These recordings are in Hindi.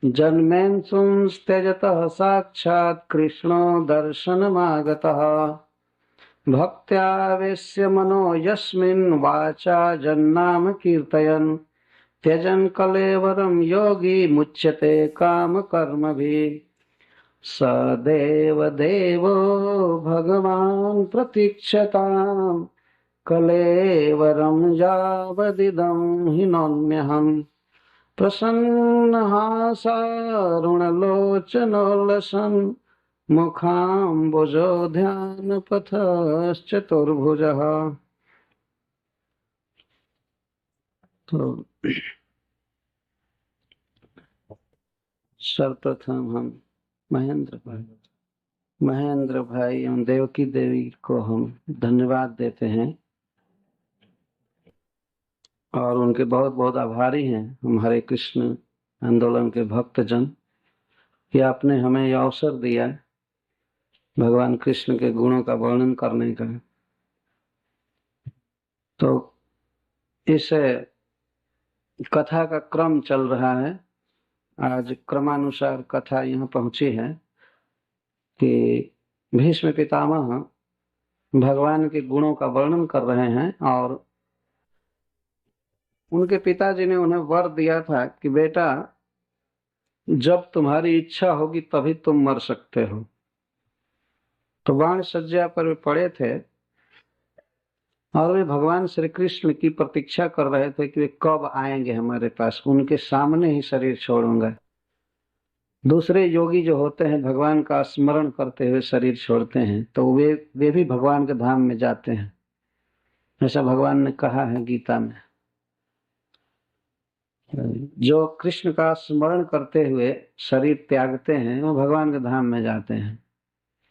जन्मेन्सुंस्त्यजतः साक्षात् कृष्णो दर्शनमागतः भक्त्यावेश्य मनो यस्मिन् वाचा जन्नाम कीर्तयन् त्यजन् कलेवरं योगी मुच्यते काम कर्मभिः सदेव देवो भगवान् प्रतीक्षताम् कलेवरं यावदिदं हिनोम्यहम् प्रसन्नहासारुणलोचनोल्लसन् मुखाम्बुजो ध्यानपथश्चतुर्भुजः। तो सर्वप्रथम हम महेंद्र भाई एवं देवकी देवी को हम धन्यवाद देते हैं और उनके बहुत बहुत आभारी हैं हम हरे कृष्ण आंदोलन के भक्तजन कि आपने हमें यह अवसर दिया भगवान कृष्ण के गुणों का वर्णन करने का। तो इस कथा का क्रम चल रहा है। आज क्रमानुसार कथा यहाँ पहुंची है कि भीष्म पितामह भगवान के गुणों का वर्णन कर रहे हैं और उनके पिताजी ने उन्हें वर दिया था कि बेटा जब तुम्हारी इच्छा होगी तभी तुम मर सकते हो। तो बाण सज्जा पर वे पड़े थे और वे भगवान श्री कृष्ण की प्रतीक्षा कर रहे थे कि वे कब आएंगे हमारे पास, उनके सामने ही शरीर छोड़ूंगा। दूसरे योगी जो होते हैं भगवान का स्मरण करते हुए शरीर छोड़ते हैं तो वे भी भगवान के धाम में जाते हैं, ऐसा भगवान ने कहा है गीता में। जो कृष्ण का स्मरण करते हुए शरीर त्यागते हैं वो भगवान के धाम में जाते हैं।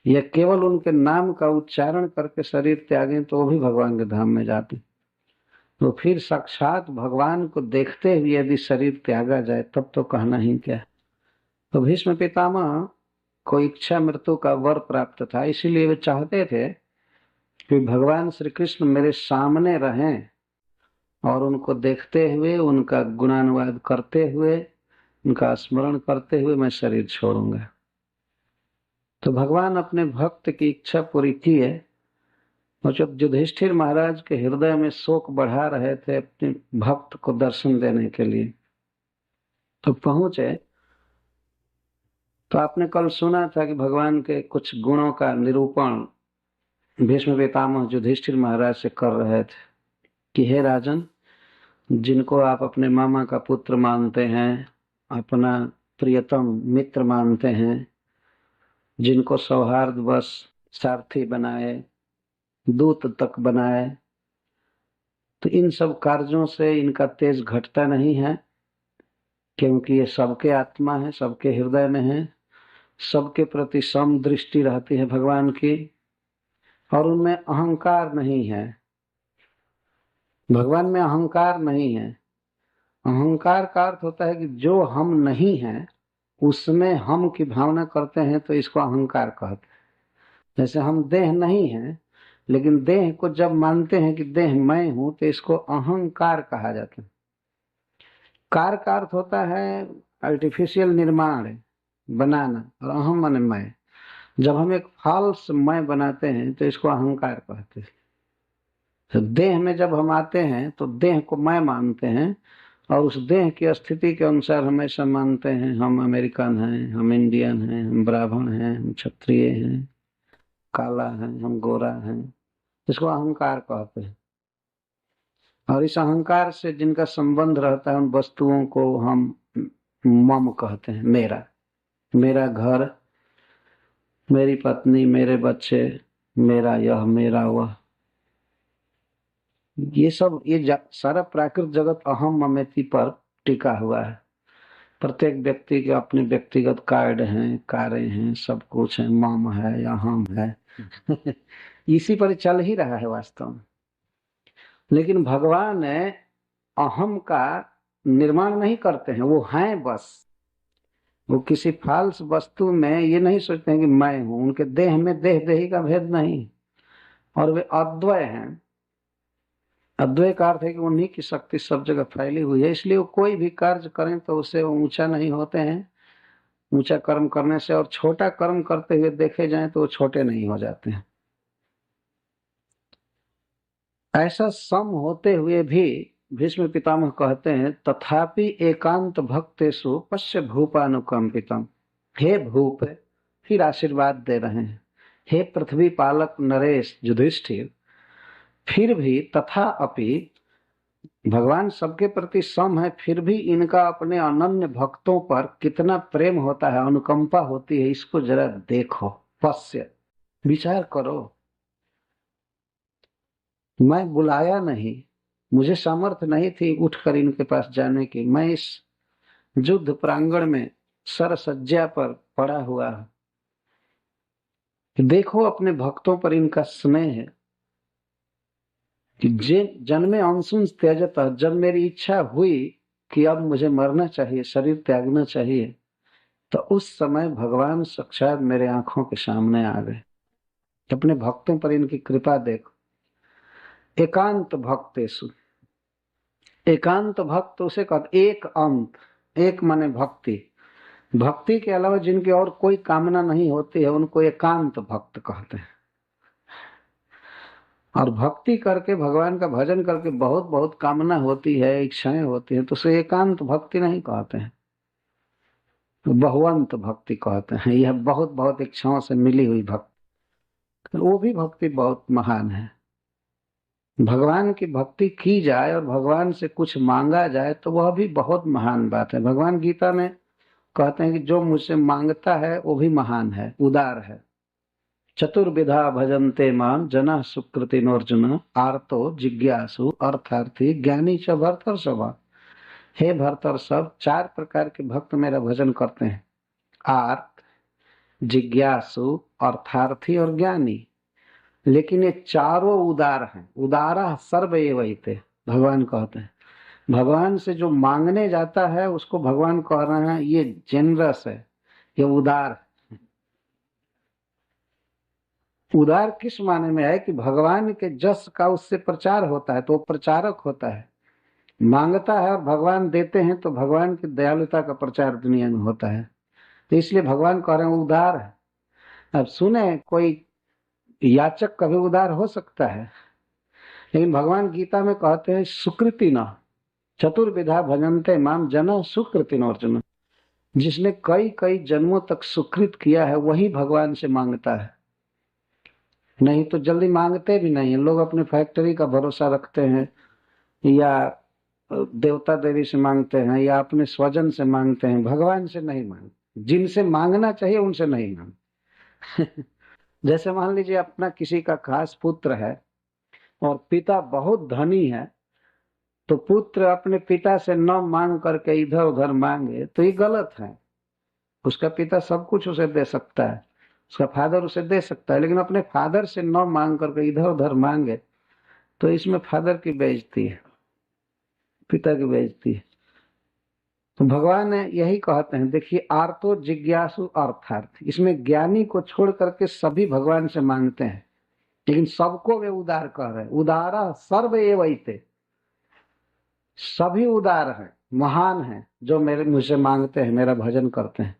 या केवल उनके नाम का उच्चारण करके शरीर त्यागें तो वो भी भगवान के धाम में जाते हैं। तो फिर साक्षात भगवान को देखते हुए यदि शरीर त्यागा जाए तब तो कहना ही क्या। तो भीष्म पितामह को इच्छा मृत्यु का वर प्राप्त था, इसीलिए वे चाहते थे कि भगवान श्री कृष्ण मेरे सामने रहें और उनको देखते हुए उनका गुणानुवाद करते हुए उनका स्मरण करते हुए मैं शरीर छोड़ूंगा। तो भगवान अपने भक्त की इच्छा पूरी की है और जब युधिष्ठिर महाराज के हृदय में शोक बढ़ा रहे थे अपने भक्त को दर्शन देने के लिए तो पहुंचे। तो आपने कल सुना था कि भगवान के कुछ गुणों का निरूपण भीष्म पितामह युधिष्ठिर महाराज से कर रहे थे कि हे राजन, जिनको आप अपने मामा का पुत्र मानते हैं, अपना प्रियतम मित्र मानते हैं, जिनको सौहार्द बस सारथी बनाए, दूत तक बनाए, तो इन सब कार्यों से इनका तेज घटता नहीं है, क्योंकि ये सबके आत्मा है, सबके हृदय में है, सबके प्रति सम दृष्टि रहती है भगवान की और उनमें अहंकार नहीं है। भगवान में अहंकार नहीं है। अहंकार का अर्थ होता है कि जो हम नहीं है उसमें हम की भावना करते हैं तो इसको अहंकार कहते हैं। जैसे हम देह नहीं है लेकिन देह को जब मानते हैं कि देह मैं हूं तो इसको अहंकार कहा जाता है। कार का अर्थ होता है आर्टिफिशियल निर्माण, बनाना, और अहम माने मैं। जब हम एक फॉल्स मैं बनाते हैं तो इसको अहंकार कहते हैं। तो देह में जब हम आते हैं तो देह को मैं मानते हैं और उस देह की स्थिति के अनुसार हम ऐसा मानते हैं हम अमेरिकन हैं, हम इंडियन हैं, हम ब्राह्मण हैं, हम क्षत्रिय हैं, काला है, हम गोरा हैं, इसको अहंकार कहते हैं। और इस अहंकार से जिनका संबंध रहता है उन वस्तुओं को हम मम कहते हैं। मेरा घर, मेरी पत्नी, मेरे बच्चे, मेरा यह, मेरा वह, ये सब ये सारा प्राकृतिक जगत अहम ममेती पर टिका हुआ है। प्रत्येक व्यक्ति के अपने व्यक्तिगत कार्ड हैं, कारें हैं, सब कुछ है, मम है या हम है इसी पर चल ही रहा है वास्तव में। लेकिन भगवान अहम का निर्माण नहीं करते हैं, वो हैं बस। वो किसी फाल्स वस्तु में ये नहीं सोचते हैं कि मैं हूं। उनके देह में देह देही का भेद नहीं और वे अद्वय हैं। अद्वय का अर्थ है कि उन्हीं की शक्ति सब जगह फैली हुई है, इसलिए वो कोई भी कार्य करें तो उससे वो ऊंचा नहीं होते हैं ऊंचा कर्म करने से, और छोटा कर्म करते हुए देखे जाएं तो वो छोटे नहीं हो जाते हैं। ऐसा सम होते हुए भी भीष्म पितामह कहते हैं, तथापि एकांत भक्तेषु पश्य भूपानुकंपितम। हे भूप, फिर आशीर्वाद दे रहे हैं, हे पृथ्वी पालक नरेश युधिष्ठिर, फिर भी तथा अपि, भगवान सबके प्रति सम है, फिर भी इनका अपने अनन्य भक्तों पर कितना प्रेम होता है, अनुकंपा होती है, इसको जरा देखो, पश्य, विचार करो। मैं बुलाया नहीं, मुझे सामर्थ्य नहीं थी उठकर इनके पास जाने की, मैं इस युद्ध प्रांगण में सरसज्जा पर पड़ा हुआ हूं। देखो अपने भक्तों पर इनका स्नेह है कि जन्मे अंशुन त्यजत, जब मेरी इच्छा हुई कि अब मुझे मरना चाहिए, शरीर त्यागना चाहिए, तो उस समय भगवान साक्षात मेरे आंखों के सामने आ गए। अपने भक्तों पर इनकी कृपा देखो। एकांत भक्तेषु, एकांत भक्त उसे कहते, एक अंत, एक माने भक्ति, भक्ति के अलावा जिनकी और कोई कामना नहीं होती है उनको एकांत भक्त कहते हैं। और भक्ति करके, भगवान का भजन करके बहुत बहुत कामना होती है, इच्छाएं होती है, तो उसे एकांत भक्ति नहीं कहते हैं, बहुवंत भक्ति कहते हैं। यह बहुत बहुत इच्छाओं से मिली हुई भक्ति, वो भी भक्ति बहुत महान है। भगवान की भक्ति की जाए और भगवान से कुछ मांगा जाए तो वह भी बहुत महान बात है। भगवान गीता में कहते हैं कि जो मुझसे मांगता है वो भी महान है, उदार है। चतुर्विधा भजन्ते मां जना सुकृतिनोर्जुन, आर्तो जिज्ञासु अर्थार्थी ज्ञानी च भर्तर्षभ। हे भर्तर्षभ, 4 प्रकार के भक्त मेरा भजन करते हैं, आर्त, जिज्ञासु, अर्थार्थी और ज्ञानी। लेकिन ये चारों उदार हैं। उदारा सर्व एवैते, भगवान कहते हैं। भगवान से जो मांगने जाता है उसको भगवान कह रहे हैं ये जेनरस है, ये उदार है। उदार किस माने में है कि भगवान के जस का उससे प्रचार होता है तो वो प्रचारक होता है। मांगता है और भगवान देते हैं तो भगवान की दयालुता का प्रचार दुनिया में होता है। तो इसलिए भगवान कह रहे हैं उदार है। अब सुने, कोई याचक कभी उदार हो सकता है, लेकिन भगवान गीता में कहते हैं सुकृति न चतुर्विधा भजन्ते माम जना सुकृतिन अर्जुन। जिसने कई कई जन्मों तक सुकृत किया है वही भगवान से मांगता है, नहीं तो जल्दी मांगते भी नहीं है। लोग अपने फैक्ट्री का भरोसा रखते हैं, या देवता देवी से मांगते हैं, या अपने स्वजन से मांगते हैं, भगवान से नहीं मांगते। जिनसे मांगना चाहिए उनसे नहीं मांगते। जैसे मान लीजिए अपना किसी का खास पुत्र है और पिता बहुत धनी है, तो पुत्र अपने पिता से न मांग करके इधर उधर मांगे तो ये गलत है। उसका पिता सब कुछ उसे दे सकता है, उसका फादर उसे दे सकता है, लेकिन अपने फादर से न मांग करके इधर उधर मांगे तो इसमें फादर की बेइज्जती है, पिता की बेइज्जती है। तो भगवान यही कहते हैं, देखिए, आर्तो जिज्ञासु अर्थार्थ, इसमें ज्ञानी को छोड़ करके सभी भगवान से मांगते हैं, लेकिन सबको वे उदार कह रहे हैं। उदारा सर्व एवैते, सभी उदार हैं, महान हैं, जो मुझसे मांगते हैं, मेरा भजन करते हैं।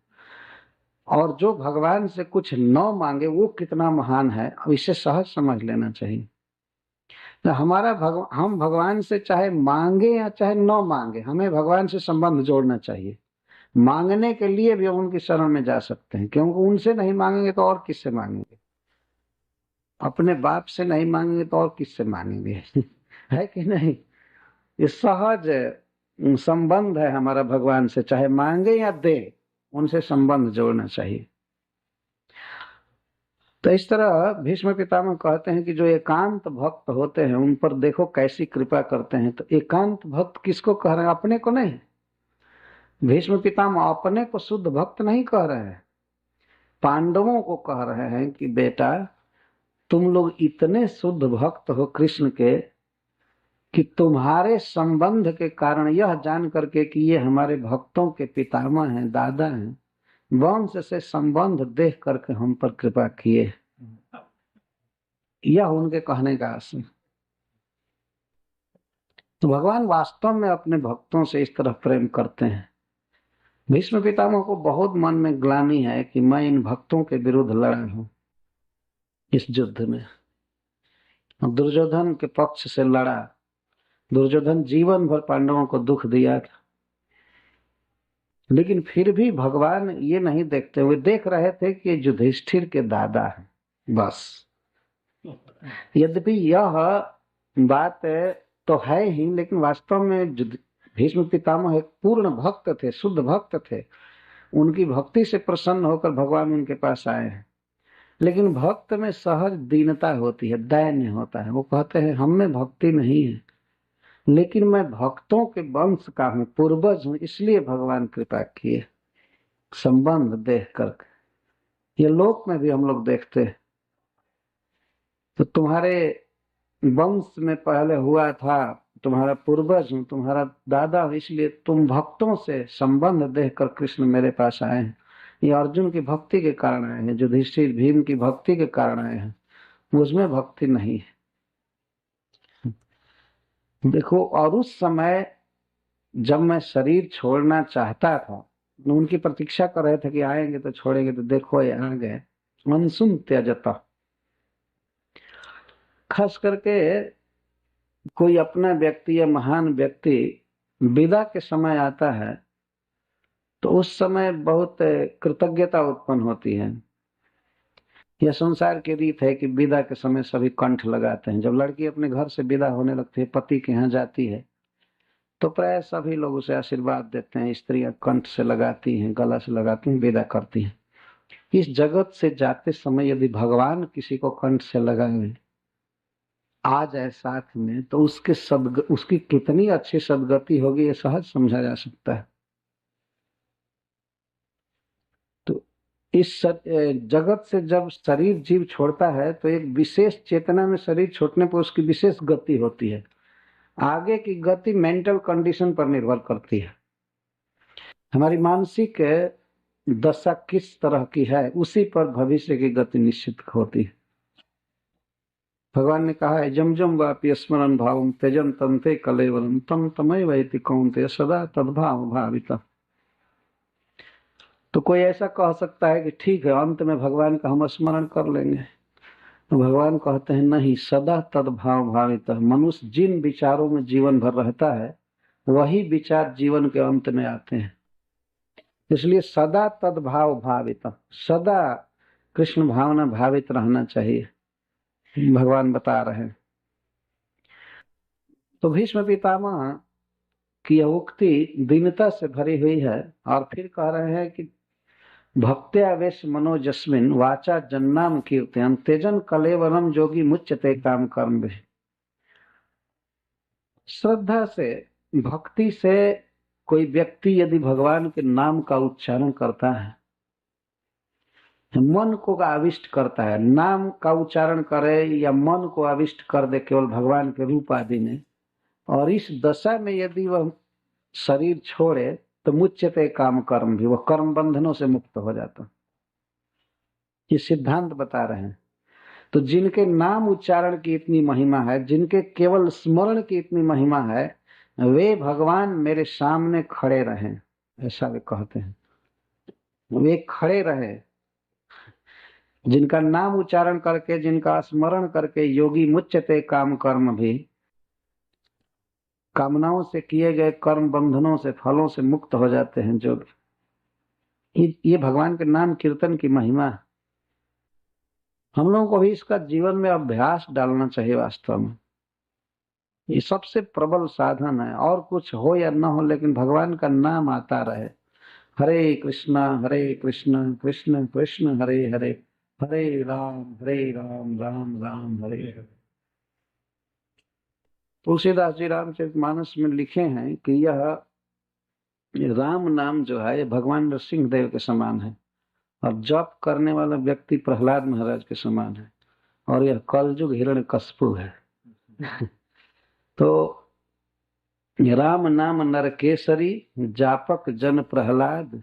और जो भगवान से कुछ न मांगे वो कितना महान है, अब इसे सहज समझ लेना चाहिए। तो हम भगवान से चाहे मांगे या चाहे न मांगे, हमें भगवान से संबंध जोड़ना चाहिए। मांगने के लिए भी हम उनकी शरण में जा सकते हैं, क्योंकि उनसे नहीं मांगेंगे तो और किससे मांगेंगे? अपने बाप से नहीं मांगेंगे तो और किससे मांगेंगे? है कि नहीं? ये सहज संबंध है हमारा भगवान से, चाहे मांगे या दे, उनसे संबंध जोड़ना चाहिए। तो इस तरह भीष्म पितामह कहते हैं कि जो एकांत भक्त होते हैं उन पर देखो कैसी कृपा करते हैं। तो एकांत भक्त किसको कह रहे हैं? अपने को नहीं। भीष्म पितामह अपने को शुद्ध भक्त नहीं कह रहे हैं, पांडवों को कह रहे हैं कि बेटा, तुम लोग इतने शुद्ध भक्त हो कृष्ण के कि तुम्हारे संबंध के कारण, यह जान करके कि ये हमारे भक्तों के पितामह हैं, दादा हैं, वंश से संबंध देख करके हम पर कृपा किए। यह उनके कहने का आशय। तो भगवान वास्तव में अपने भक्तों से इस तरह प्रेम करते हैं। भीष्म पितामह को बहुत मन में ग्लानि है कि मैं इन भक्तों के विरुद्ध लड़ा हूं इस युद्ध में। दुर्योधन के पक्ष से लड़ा। दुर्योधन जीवन भर पांडवों को दुख दिया था, लेकिन फिर भी भगवान ये नहीं देखते हुए देख रहे थे कि युधिष्ठिर के दादा है बस। यद्यपि यह बात तो है ही, लेकिन वास्तव में भीष्म पितामह एक पूर्ण भक्त थे, शुद्ध भक्त थे। उनकी भक्ति से प्रसन्न होकर भगवान उनके पास आए हैं। लेकिन भक्त में सहज दीनता होती है, दैन्य होता है। वो कहते हैं हम में भक्ति नहीं है, लेकिन मैं भक्तों के वंश का हूँ, पूर्वज हूँ, इसलिए भगवान कृपा किए। संबंध देख कर ये लोक में भी हम लोग देखते हैं। तो तुम्हारे वंश में पहले हुआ था, तुम्हारा पूर्वज हूँ, तुम्हारा दादा हूँ, इसलिए तुम भक्तों से संबंध देखकर कृष्ण मेरे पास आए हैं। ये अर्जुन की भक्ति के कारण आए हैं, युधिष्ठिर भीम की भक्ति के कारण आए हैं। मुझमें भक्ति नहीं है। देखो, और उस समय जब मैं शरीर छोड़ना चाहता था, उनकी प्रतीक्षा कर रहे थे कि आएंगे तो छोड़ेंगे, तो देखो ये आ गए। मनसुन त्यजता। खास करके कोई अपना व्यक्ति या महान व्यक्ति विदा के समय आता है तो उस समय बहुत कृतज्ञता उत्पन्न होती है। यह संसार की रीत है कि विदा के समय सभी कंठ लगाते हैं। जब लड़की अपने घर से विदा होने लगती है, पति के यहाँ जाती है, तो प्राय सभी लोग उसे आशीर्वाद देते हैं। स्त्रियां कंठ से लगाती हैं, गला से लगाती हैं, विदा करती हैं। इस जगत से जाते समय यदि भगवान किसी को कंठ से लगाए, आ जाए साथ में, तो उसकी कितनी अच्छी सदगति होगी, ये सहज समझा जा सकता है। तो इस जगत से जब शरीर जीव छोड़ता है तो एक विशेष चेतना में शरीर छोड़ने पर उसकी विशेष गति होती है। आगे की गति मेंटल कंडीशन पर निर्भर करती है। हमारी मानसिक दशा किस तरह की है, उसी पर भविष्य की गति निश्चित होती है। भगवान ने कहा है, जम जम वापि स्मरण भावम त्यजन तंते कलेवरम तम तमय वैति कौन्तेय सदा तद्भाव भाविता। तो कोई ऐसा कह सकता है कि ठीक है, अंत में भगवान का हम स्मरण कर लेंगे। तो भगवान कहते हैं नहीं, सदा तद्भाव भाविता। मनुष्य जिन विचारों में जीवन भर रहता है, वही विचार जीवन के अंत में आते हैं। इसलिए सदा तद्भाव भाविता, सदा कृष्ण भावना भावित रहना चाहिए, भगवान बता रहे हैं। तो भीष्म पितामह की यह उक्ति दीनता से भरी हुई है, और फिर कह रहे हैं कि भक्त्यावेश मनोजस्मिन वाचा जन्नाम कीर्तयन् तेजन कलेवरम जोगी मुच्यते काम कर्म भी। श्रद्धा से, भक्ति से कोई व्यक्ति यदि भगवान के नाम का उच्चारण करता है, मन को आविष्ट करता है, नाम का उच्चारण करे या मन को आविष्ट कर दे केवल भगवान के रूप आदि में, और इस दशा में यदि वह शरीर छोड़े तो मुच्यते काम कर्म भी, वह कर्म बंधनों से मुक्त हो जाता। ये सिद्धांत बता रहे हैं। तो जिनके नाम उच्चारण की इतनी महिमा है, जिनके केवल स्मरण की इतनी महिमा है, वे भगवान मेरे सामने खड़े रहे, ऐसा वे कहते हैं। वे खड़े रहे, जिनका नाम उच्चारण करके, जिनका स्मरण करके योगी मुच्यते काम कर्म भी, कामनाओं से किए गए कर्म बंधनों से, फलों से मुक्त हो जाते हैं। जो ये भगवान के नाम कीर्तन की महिमा है। हम लोगों को भी इसका जीवन में अभ्यास डालना चाहिए। वास्तव में ये सबसे प्रबल साधन है। और कुछ हो या न हो, लेकिन भगवान का नाम आता रहे। हरे कृष्ण कृष्ण कृष्ण हरे हरे, हरे राम राम राम हरे हरे। तुलसीदास जी रामचरितमानस में लिखे हैं कि यह राम नाम जो है, ये भगवान नरसिंह देव के समान है, और जप करने वाला व्यक्ति प्रहलाद महाराज के समान है, और यह कलयुग हिरण्यकश्यप है। तो राम नाम नरकेसरी, जापक जन प्रहलाद,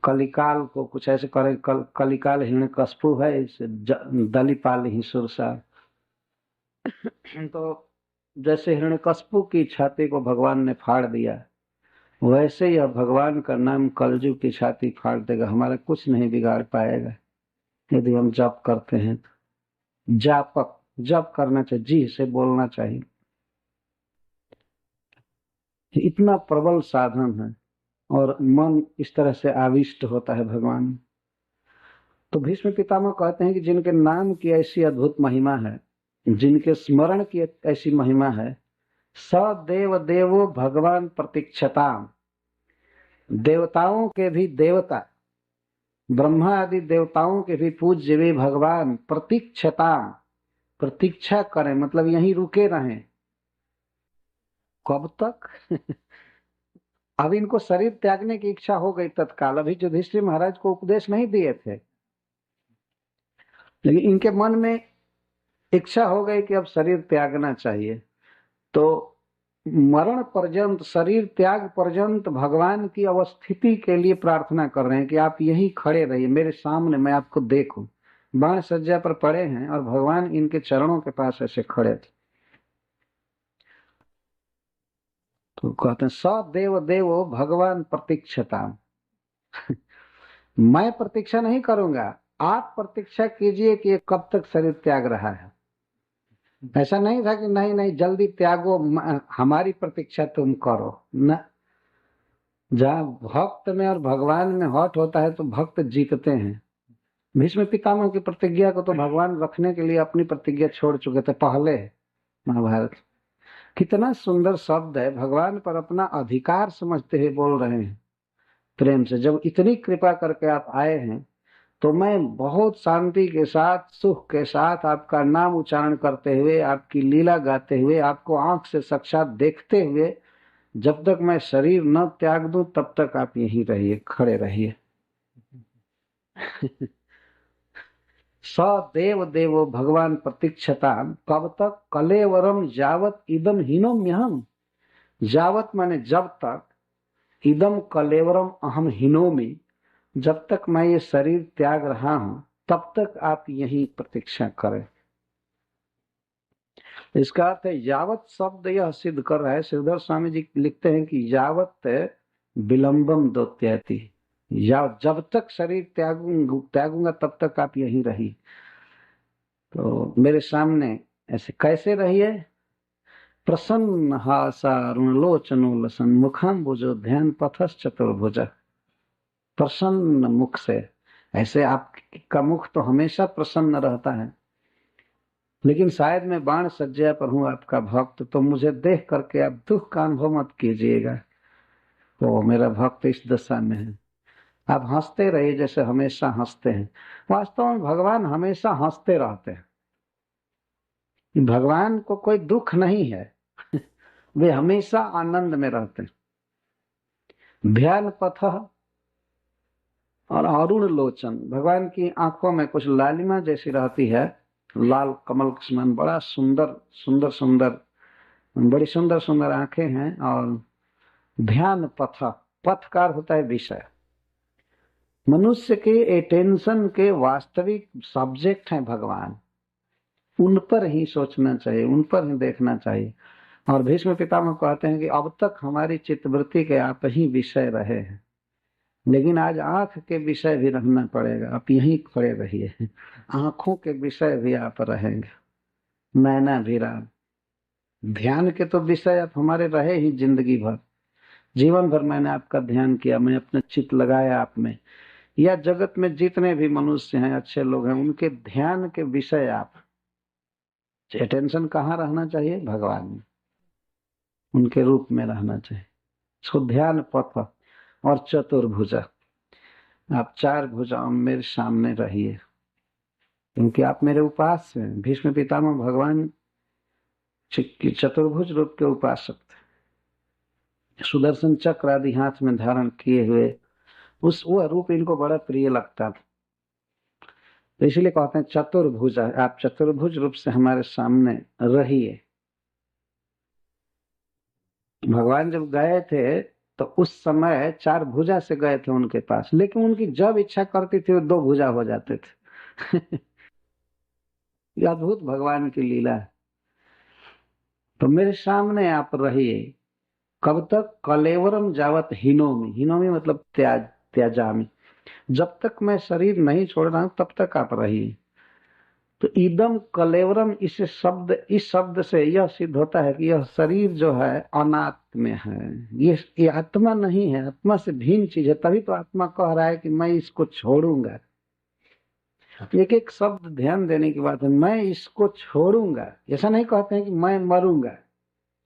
कलिकाल को कुछ ऐसे करे, कलिकाल हिरण्यकश्यप है, इसे दलिपाल ही सुरसा। तो जैसे हिरण्यकश्यप की छाती को भगवान ने फाड़ दिया, वैसे ही अब भगवान का नाम कलजुग की छाती फाड़ देगा, हमारा कुछ नहीं बिगाड़ पाएगा यदि हम जप करते हैं तो। जापक, जप करना चाहिए, जी से बोलना चाहिए, इतना प्रबल साधन है और मन इस तरह से आविष्ट होता है भगवान। तो भीष्म पितामह कहते हैं कि जिनके नाम की ऐसी अद्भुत महिमा है, जिनके स्मरण की ऐसी महिमा है, स देव देवो भगवान प्रतीक्षता, देवताओं के भी देवता, ब्रह्मा आदि देवताओं के भी पूज्य वे भगवान प्रतीक्षता, प्रतीक्षा करें मतलब यहीं रुके रहें। कब तक? अब इनको शरीर त्यागने की इच्छा हो गई तत्काल, अभी युधिष्ठिर महाराज को उपदेश नहीं दिए थे, लेकिन इनके मन में इच्छा हो गई कि अब शरीर त्यागना चाहिए, तो मरण पर्यंत, शरीर त्याग पर्यंत भगवान की अवस्थिति के लिए प्रार्थना कर रहे हैं कि आप यहीं खड़े रहिए मेरे सामने, मैं आपको देखूं। बाण सज्जा पर पड़े हैं और भगवान इनके चरणों के पास ऐसे खड़े थे। तो कहते हैं स देव देवो भगवान प्रतीक्षता, मैं प्रतीक्षा नहीं करूंगा, आप प्रतीक्षा कीजिए कि ये कब तक शरीर त्याग रहा है। ऐसा नहीं था कि नहीं नहीं जल्दी त्यागो, हमारी प्रतीक्षा तुम करो न। जहाँ भक्त में और भगवान में हट होता है तो भक्त जीतते हैं। भीष्म पितामह की प्रतिज्ञा को तो भगवान रखने के लिए अपनी प्रतिज्ञा छोड़ चुके थे पहले। महाभारत कितना सुंदर शब्द है, भगवान पर अपना अधिकार समझते हुए बोल रहे हैं प्रेम से। जब इतनी कृपा करके आप आए हैं तो मैं बहुत शांति के साथ, सुख के साथ आपका नाम उच्चारण करते हुए, आपकी लीला गाते हुए, आपको आंख से साक्षात देखते हुए, जब तक मैं शरीर न त्याग दूं तब तक आप यहीं रहिए, खड़े रहिए। स देव देवो भगवान प्रतीक्षता, कब तक? कलेवरम जावत इदम हीनोम्यहम, जावत माने जब तक, इदम कलेवरम अहम हीनोमि, जब तक मैं ये शरीर त्याग रहा हूं तब तक आप यही प्रतीक्षा करें। इसका अर्थ है यावत शब्द यह सिद्ध कर रहा है, श्रीधर स्वामी जी लिखते हैं कि यावत विलंबम दोत्यति, या जब तक शरीर त्यागूंगा तब तक आप यहीं रहिए। तो मेरे सामने ऐसे कैसे रहिए? प्रसन्न हासा रुणलोचनो लसन मुखम बुझो ध्यान पथस चतुर्भुज, प्रसन्न मुख से, ऐसे आपका मुख तो हमेशा प्रसन्न रहता है, लेकिन शायद मैं बाण सज्जा पर हूं आपका भक्त, तो मुझे देख करके आप दुख का अनुभव मत कीजिएगा, तो मेरा भक्त इस दशा में है। आप हंसते रहिए जैसे हमेशा हंसते हैं। वास्तव में भगवान हमेशा हंसते रहते हैं, भगवान को कोई दुख नहीं है, वे हमेशा आनंद में रहते हैं। ध्यान पथ और अरुण लोचन, भगवान की आंखों में कुछ लालिमा जैसी रहती है, लाल कमल के समान, बड़ा सुंदर सुंदर सुंदर, बड़ी सुंदर सुंदर आंखें हैं। और ध्यान पथ, पथकार होता है विषय, मनुष्य के अटेंशन के वास्तविक सब्जेक्ट हैं भगवान, उन पर ही सोचना चाहिए, उन पर ही देखना चाहिए। और भीष्म पितामह कहते हैं कि अब तक हमारी चित्तवृत्ति के आप ही विषय रहे हैं, लेकिन आज आंख के विषय भी रहना पड़ेगा, आप यहीं खड़े रहिए, आंखों के विषय भी आप रहेंगे, नैना भी राम। ध्यान के तो विषय आप हमारे रहे ही जिंदगी भर, जीवन भर मैंने आपका ध्यान किया, मैं अपना चित्त लगाया आप में, या जगत में जितने भी मनुष्य हैं, अच्छे लोग हैं, उनके ध्यान के विषय आप। अटेंशन कहाँ रहना चाहिए? भगवान में, उनके रूप में रहना चाहिए। सो ध्यान पथ और चतुर्भुजा, आप चार भुजाओं मेरे सामने रहिए, क्योंकि आप मेरे उपास्य हैं। भीष्म पितामह भगवान चतुर्भुज रूप के उपासक थे, सुदर्शन चक्र आदि हाथ में धारण किए हुए, वह रूप इनको बड़ा प्रिय लगता था, तो इसलिए कहते हैं चतुर्भुज, आप चतुर्भुज रूप से हमारे सामने रहिए। भगवान जब गए थे तो उस समय चार भुजा से गए थे उनके पास, लेकिन उनकी जब इच्छा करती थी वो दो भुजा हो जाते थे। ये अद्भुत भगवान की लीला है। तो मेरे सामने आप रहिए। कब तक? कलेवरम जावत हिनोमी, हिनोमी मतलब त्याजामी, जब तक मैं शरीर नहीं छोड़ रहा हूं तब तक आप रहिए। तो इदम कलेवरम, इस शब्द से यह सिद्ध होता है कि यह शरीर जो है अनात्म है। ये आत्मा नहीं है, आत्मा से भिन्न चीज है। तभी तो आत्मा कह रहा है कि मैं इसको छोड़ूंगा। एक एक शब्द ध्यान देने की बात है। मैं इसको छोड़ूंगा, ऐसा नहीं कहते हैं कि मैं मरूंगा।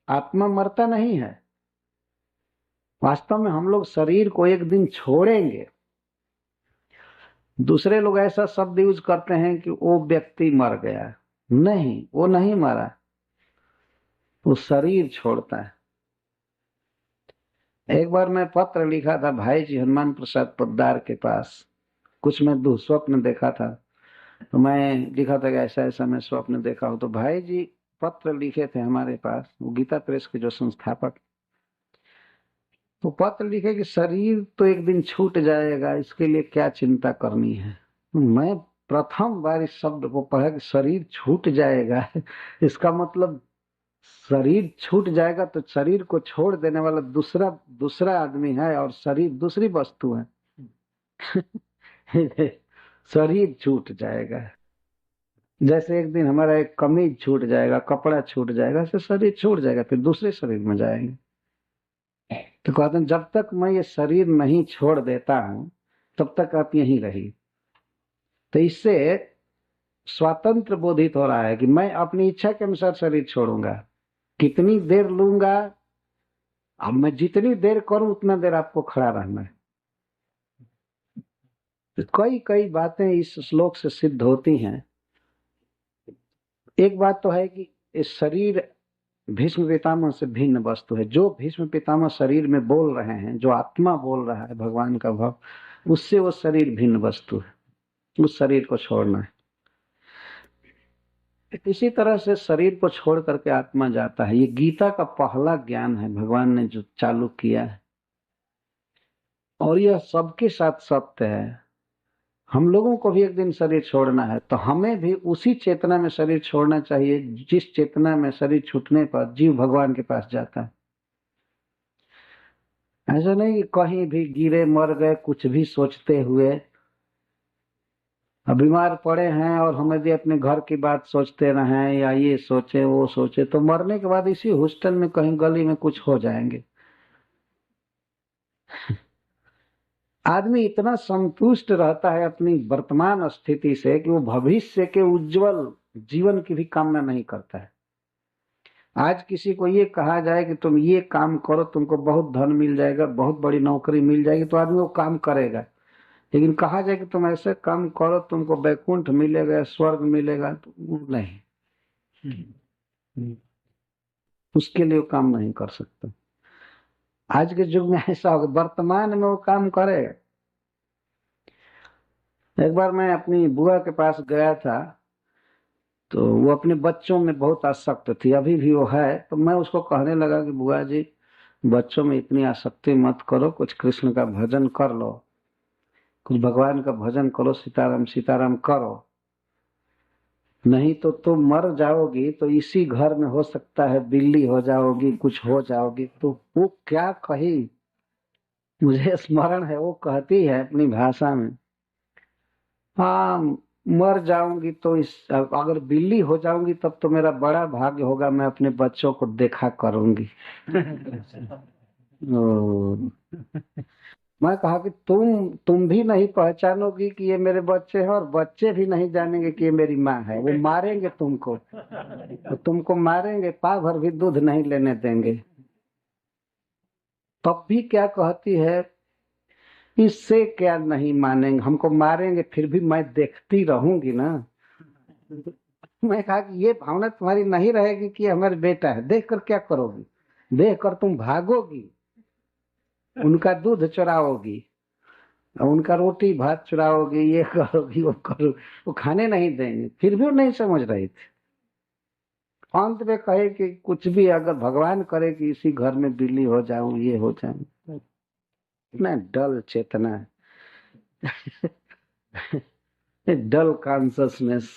आत्मा मरता नहीं है। वास्तव में हम लोग शरीर को एक दिन छोड़ेंगे। दूसरे लोग ऐसा शब्द यूज करते हैं कि वो व्यक्ति मर गया। नहीं, वो नहीं मरा, वो शरीर छोड़ता है। एक बार मैं पत्र लिखा था भाई जी हनुमान प्रसाद पोद्दार के पास। कुछ मैं दुःस्वप्न देखा था, तो मैं लिखा था कि ऐसा ऐसा मैं स्वप्न देखा हूं। तो भाई जी पत्र लिखे थे हमारे पास, वो गीता प्रेस के जो संस्थापक। तो पत्र लिखे कि शरीर तो एक दिन छूट जाएगा, इसके लिए क्या चिंता करनी है। मैं प्रथम बार इस शब्द को पढ़ा कि शरीर छूट जाएगा। इसका मतलब शरीर छूट जाएगा तो शरीर को छोड़ देने वाला दूसरा दूसरा आदमी है और शरीर दूसरी वस्तु है। शरीर छूट जाएगा, जैसे एक दिन हमारा एक कमीज छूट जाएगा, कपड़ा छूट जाएगा, ऐसे शरीर छूट जाएगा, फिर दूसरे शरीर में जाएंगे। तो कहते हैं जब तक मैं ये शरीर नहीं छोड़ देता हूं तब तक आप यहीं रहिए। तो इससे स्वातंत्र बोधित हो रहा है कि मैं अपनी इच्छा के अनुसार शरीर छोड़ूंगा, कितनी देर लूंगा। अब मैं जितनी देर करूं उतना देर आपको खड़ा रहना है। तो कई कई बातें इस श्लोक से सिद्ध होती हैं। एक बात तो है कि इस शरीर भीष्म पितामह से भिन्न वस्तु है। जो भीष्म पितामह शरीर में बोल रहे हैं, जो आत्मा बोल रहा है भगवान का भाव, उससे वो शरीर भिन्न वस्तु है। उस शरीर को छोड़ना है। इसी तरह से शरीर को छोड़ करके आत्मा जाता है। ये गीता का पहला ज्ञान है भगवान ने जो चालू किया है, और यह सबके साथ सत्य है। हम लोगों को भी एक दिन शरीर छोड़ना है, तो हमें भी उसी चेतना में शरीर छोड़ना चाहिए जिस चेतना में शरीर छूटने पर जीव भगवान के पास जाता है। ऐसा नहीं कि कहीं भी गिरे मर गए कुछ भी सोचते हुए। अब बीमार पड़े हैं और हम यदि अपने घर की बात सोचते रहें या ये सोचे वो सोचे, तो मरने के बाद इसी हॉस्टल में कहीं गली में कुछ हो जाएंगे। आदमी इतना संतुष्ट रहता है अपनी वर्तमान स्थिति से कि वो भविष्य के उज्जवल जीवन की भी कामना नहीं करता है। आज किसी को ये कहा जाए कि तुम ये काम करो, तुमको बहुत धन मिल जाएगा, बहुत बड़ी नौकरी मिल जाएगी, तो आदमी वो काम करेगा। लेकिन कहा जाए कि तुम ऐसे काम करो तुमको वैकुंठ मिलेगा, स्वर्ग मिलेगा, तो वो नहीं, उसके लिए वो काम नहीं कर सकता। आज के युग में ऐसा होगा, वर्तमान में वो काम करेगा। एक बार मैं अपनी बुआ के पास गया था, तो वो अपने बच्चों में बहुत आसक्त थी, अभी भी वो है। तो मैं उसको कहने लगा कि बुआ जी बच्चों में इतनी आसक्ति मत करो, कुछ कृष्ण का भजन कर लो, कुछ भगवान का भजन करो, सीताराम सीताराम करो, नहीं तो तुम मर जाओगी तो इसी घर में हो सकता है बिल्ली हो जाओगी, कुछ हो जाओगी। तो वो क्या कही, मुझे स्मरण है, वो कहती है अपनी भाषा में, हाँ मर जाऊंगी तो इस अगर बिल्ली हो जाऊंगी तब तो मेरा बड़ा भाग्य होगा, मैं अपने बच्चों को देखा करूंगी। ओ, मैं कहा कि तुम भी नहीं पहचानोगी कि ये मेरे बच्चे हैं, और बच्चे भी नहीं जानेंगे कि ये मेरी माँ है। वो मारेंगे तुमको, तो तुमको मारेंगे, पाव भर भी दूध नहीं लेने देंगे। तब भी क्या कहती है, इससे क्या नहीं मानेंगे, हमको मारेंगे फिर भी मैं देखती रहूंगी ना। मैं कहा कि ये भावना तुम्हारी नहीं रहेगी कि हमारे बेटा है, देख कर क्या करोगी? देख कर तुम भागोगी, उनका दूध चुराओगी, उनका रोटी भात चुराओगी, ये करोगी वो करो, वो खाने नहीं देंगे। फिर भी वो नहीं समझ रही थी। अंत में कहे कि कुछ भी अगर भगवान करे कि इसी घर में बिल्ली हो जाऊं, ये हो जाऊं। इतना डल चेतना, डल कॉन्सियसनेस।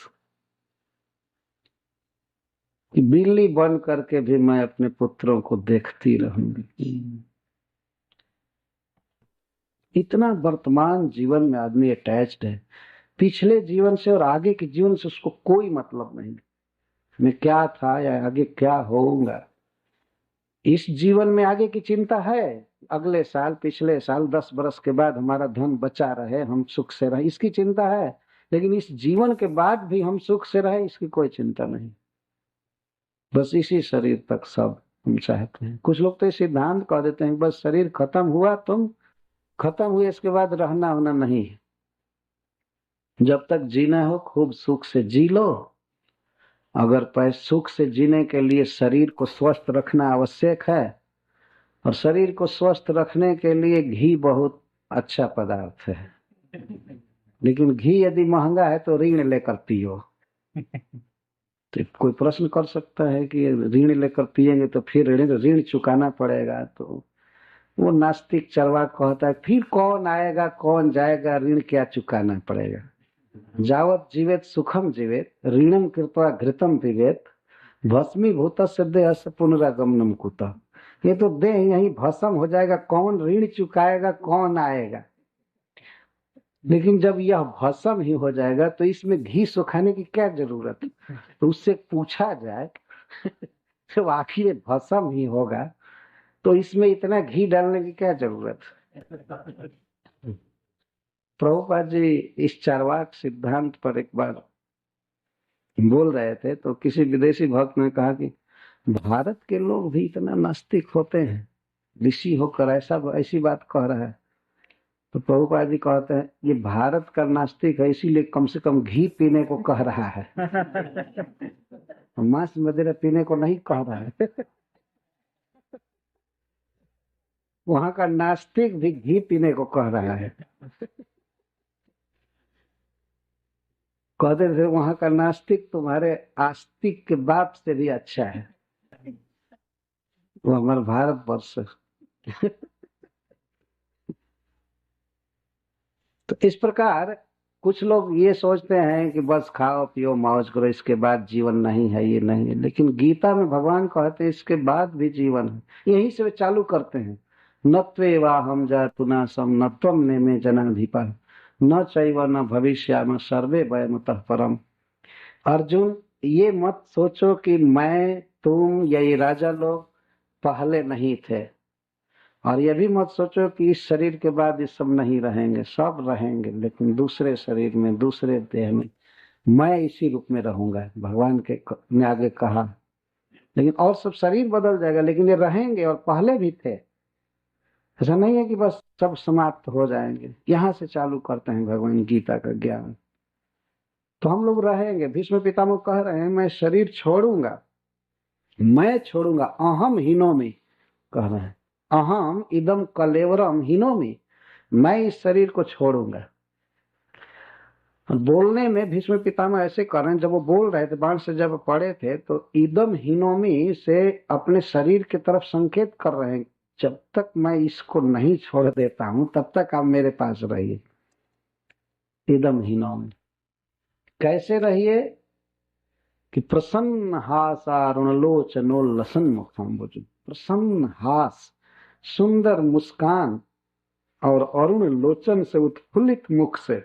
कि बिल्ली बन करके भी मैं अपने पुत्रों को देखती रहूंगी। इतना वर्तमान जीवन में आदमी अटैच्ड है, पिछले जीवन से और आगे के जीवन से उसको कोई मतलब नहीं। मैं क्या था या आगे क्या होऊंगा, इस जीवन में आगे की चिंता है, अगले साल पिछले साल 10 बरस के बाद हमारा धन बचा रहे, हम सुख से रहे, इसकी चिंता है। लेकिन इस जीवन के बाद भी हम सुख से रहे, इसकी कोई चिंता नहीं। बस इसी शरीर तक सब हम चाहते हैं। कुछ लोग तो ये सिद्धांत कह देते हैं बस शरीर खत्म हुआ, तुम खत्म हुए, इसके बाद रहना होना नहीं है। जब तक जीना हो खूब सुख से जी लो। अगर सुख से जीने के लिए शरीर को स्वस्थ रखना आवश्यक है, और शरीर को स्वस्थ रखने के लिए घी बहुत अच्छा पदार्थ है, लेकिन घी यदि महंगा है तो ऋण लेकर पियो। तो कोई प्रश्न कर सकता है कि ऋण लेकर पिएंगे तो फिर ऋण चुकाना पड़ेगा। तो वो नास्तिक चरवाक कहता है फिर कौन आएगा कौन जाएगा, ऋण क्या चुकाना पड़ेगा। जावत जीवेत सुखम जीवेत ऋणम कृत्वा घृतम पिबेत भस्मीभूतस्य देहस्य पुनरागमनम कुतः। ये तो देह यही भस्म हो जाएगा, कौन ऋण चुकाएगा कौन आएगा। लेकिन जब यह भस्म ही हो जाएगा तो इसमें घी सुखाने की क्या जरूरत। तो उससे पूछा जाए तो आखिर भस्म ही होगा तो इसमें इतना घी डालने की क्या जरूरत। प्रभुपाद जी इस चार्वाक सिद्धांत पर एक बार बोल रहे थे तो किसी विदेशी भक्त ने कहा कि भारत के लोग भी इतना नास्तिक होते हैं, ऋषि होकर ऐसी बात कह रहा है। तो प्रभुपाद जी कहते हैं ये भारत का नास्तिक है, इसीलिए कम से कम घी पीने को कह रहा है, मांस मदिरा पीने को नहीं कह रहा है। वहां का नास्तिक भी घी पीने को कह रहा है। कहते थे वहां का नास्तिक तुम्हारे आस्तिक के बाप से भी अच्छा है, वो हमारा भारत वर्ष। तो इस प्रकार कुछ लोग ये सोचते हैं कि बस खाओ पियो मौज करो, इसके बाद जीवन नहीं है, ये नहीं है। लेकिन गीता में भगवान कहते हैं इसके बाद भी जीवन है। यहीं से वे चालू करते हैं, नत्वेवाहम जातुना सम न त्वम नेमे जनाधिपा न चैव न भविष्याम सर्वे वयमतः परम। अर्जुन ये मत सोचो कि मैं तुम यही राजा लोग पहले नहीं थे, और ये भी मत सोचो कि इस शरीर के बाद ये सब नहीं रहेंगे, सब रहेंगे लेकिन दूसरे शरीर में दूसरे देह में, मैं इसी रूप में रहूंगा। भगवान के ने आगे कहा लेकिन और सब शरीर बदल जाएगा लेकिन ये रहेंगे और पहले भी थे। ऐसा नहीं है कि बस सब समाप्त हो जाएंगे। यहाँ से चालू करते हैं भगवान गीता का ज्ञान। तो हम लोग रहेंगे। भीष्म पितामह कह रहे हैं मैं शरीर छोड़ूंगा, मैं छोड़ूंगा, अहम हिनोमि कह रहे हैं, अहम इदम कलेवरम हिनोमि, मैं इस शरीर को छोड़ूंगा। बोलने में भीष्म पितामह ऐसे कर रहे हैं, जब वो बोल रहे थे बाण से जब पढ़े थे तो इदम हिनोमि से अपने शरीर की तरफ संकेत कर रहे हैं, जब तक मैं इसको नहीं छोड़ देता हूं तब तक आप मेरे पास रहिए। इदम हिनोमि कैसे रहिए कि प्रसन्न हासारुणलोचनोल्लसन मुखम, प्रसन्न हास सुंदर मुस्कान और अरुण लोचन से उत्फुल्लित मुख से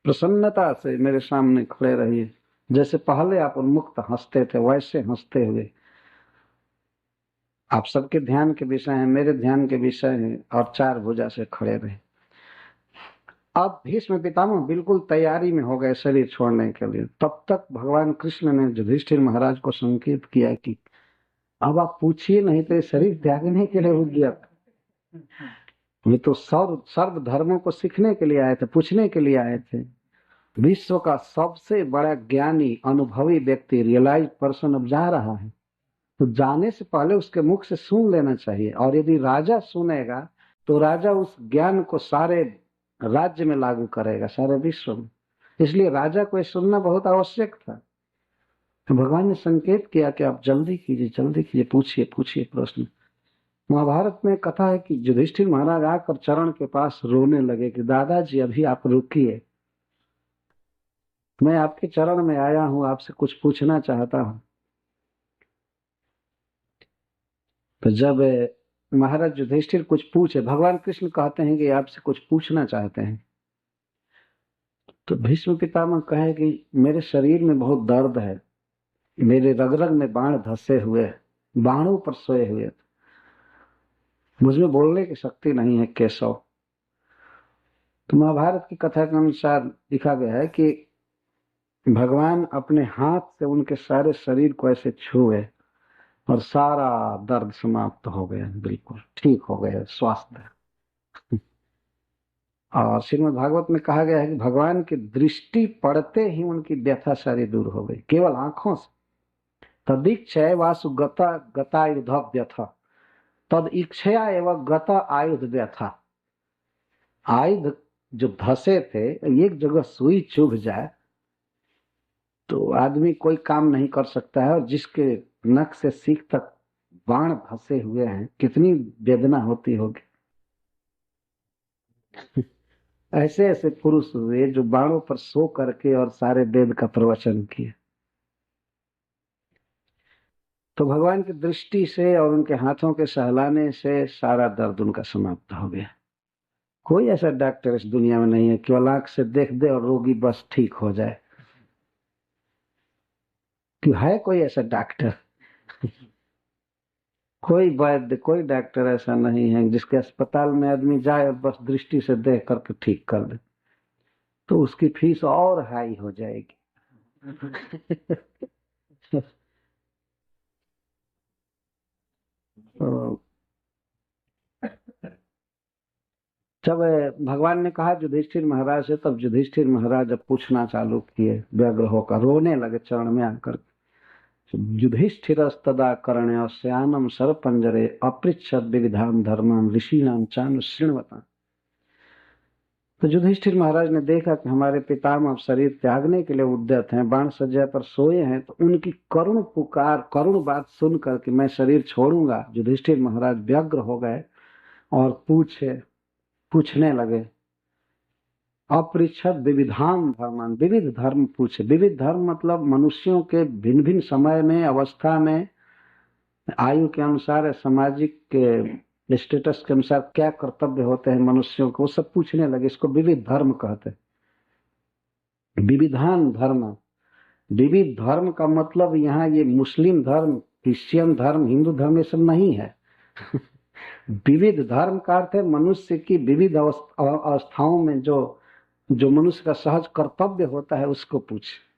प्रसन्नता से मेरे सामने खड़े रहिए। जैसे पहले आप उन्मुक्त हंसते थे वैसे हंसते हुए। आप सबके ध्यान के विषय हैं, मेरे ध्यान के विषय हैं, और चार भुजा से खड़े रहे। अब भीष्म पितामह बिल्कुल तैयारी में हो गए शरीर छोड़ने के लिए। तब तक भगवान कृष्ण ने युधिष्ठिर महाराज को संकेत किया कि अब आप पूछिए नहीं तो शरीर त्यागने के लिए उद्यत। वे तो सर्व धर्मों को सीखने के लिए आए थे, पूछने के लिए आए थे। विश्व का सबसे बड़ा ज्ञानी अनुभवी व्यक्ति रियलाइज पर्सन अब जा रहा है, तो जाने से पहले उसके मुख से सुन लेना चाहिए। और यदि राजा सुनेगा तो राजा उस ज्ञान को सारे राज्य में लागू करेगा, सारे विश्व में। इसलिए राजा को सुनना बहुत आवश्यक था। तो भगवान ने संकेत किया कि आप जल्दी कीजिए, जल्दी कीजिए, पूछिए पूछिए प्रश्न। महाभारत में कथा है कि युधिष्ठिर महाराज आकर चरण के पास रोने लगे कि दादाजी अभी आप रुकिए, मैं आपके चरण में आया हूं, आपसे कुछ पूछना चाहता हूं। तो जब महाराज युधिष्ठिर कुछ पूछे, भगवान कृष्ण कहते हैं कि आपसे कुछ पूछना चाहते हैं, तो भीष्म पितामह कहे कि मेरे शरीर में बहुत दर्द है, मेरे रग रग में बाण धंसे हुए, बाणों पर सोए हुए, मुझमें बोलने की शक्ति नहीं है केशव। तो महाभारत की कथा के अनुसार लिखा गया है कि भगवान अपने हाथ से उनके सारे शरीर को ऐसे छुए और सारा दर्द समाप्त हो गया, बिल्कुल ठीक हो गया, स्वास्थ्य। और श्रीमद् भागवत में कहा गया है कि भगवान की दृष्टि पड़ते ही उनकी व्यथा सारी दूर हो गई, केवल आंखों से। तदीक्षय वासु गता गतायुध व्यथा, तद इच्छया एवं गता आयुध व्यथा। आयुध जो धसे थे, एक जगह सुई चुभ जाए तो आदमी कोई काम नहीं कर सकता है, और जिसके नख से सीख तक बाण धसे हुए हैं, कितनी वेदना होती होगी। ऐसे ऐसे पुरुष हुए जो बाणों पर सो करके और सारे वेद का प्रवचन किए। तो भगवान की दृष्टि से और उनके हाथों के सहलाने से सारा दर्द उनका समाप्त हो गया। कोई ऐसा डॉक्टर इस दुनिया में नहीं है केवल आंख से देख दे और रोगी बस ठीक हो जाए। कि है कोई ऐसा डॉक्टर? कोई वैद्य, कोई डॉक्टर ऐसा नहीं है जिसके अस्पताल में आदमी जाए और बस दृष्टि से देख करके ठीक कर दे, तो उसकी फीस और हाई हो जाएगी। तो जब भगवान ने कहा युधिष्ठिर महाराज से, तब युधिष्ठिर महाराज जब पूछना चालू किए, व्यग्र होकर रोने लगे चरण में आकर। युधिष्ठिरस्तदा कर्ण्यस्यानम सरपंजरे अपृच्छद विविधान धर्मान ऋषीणाम चानुशृण्वताम्। तो युधिष्ठिर महाराज ने देखा कि हमारे पितामह शरीर त्यागने के लिए उद्यत हैं, बाण सज्जा पर सोए हैं, तो उनकी करुण पुकार, करुण बात सुन करके मैं शरीर छोड़ूंगा। युधिष्ठिर महाराज व्यग्र हो गए और पूछने लगे, अपृच्छद विविधान धर्मान, विविध धर्म पूछे। विविध धर्म मतलब मनुष्यों के भिन्न भिन्न समय में, अवस्था में, आयु के अनुसार, सामाजिक के स्टेटस के अनुसार क्या कर्तव्य होते हैं मनुष्यों को, सब पूछने लगे। इसको विविध धर्म कहते हैं। विविधान धर्म, विविध धर्म का मतलब यहाँ ये मुस्लिम धर्म, क्रिश्चियन धर्म, हिंदू धर्म ये सब नहीं है। विविध धर्म का अर्थ है मनुष्य की विविध अवस्थाओं में जो मनुष्य का सहज कर्तव्य होता है उसको पूछे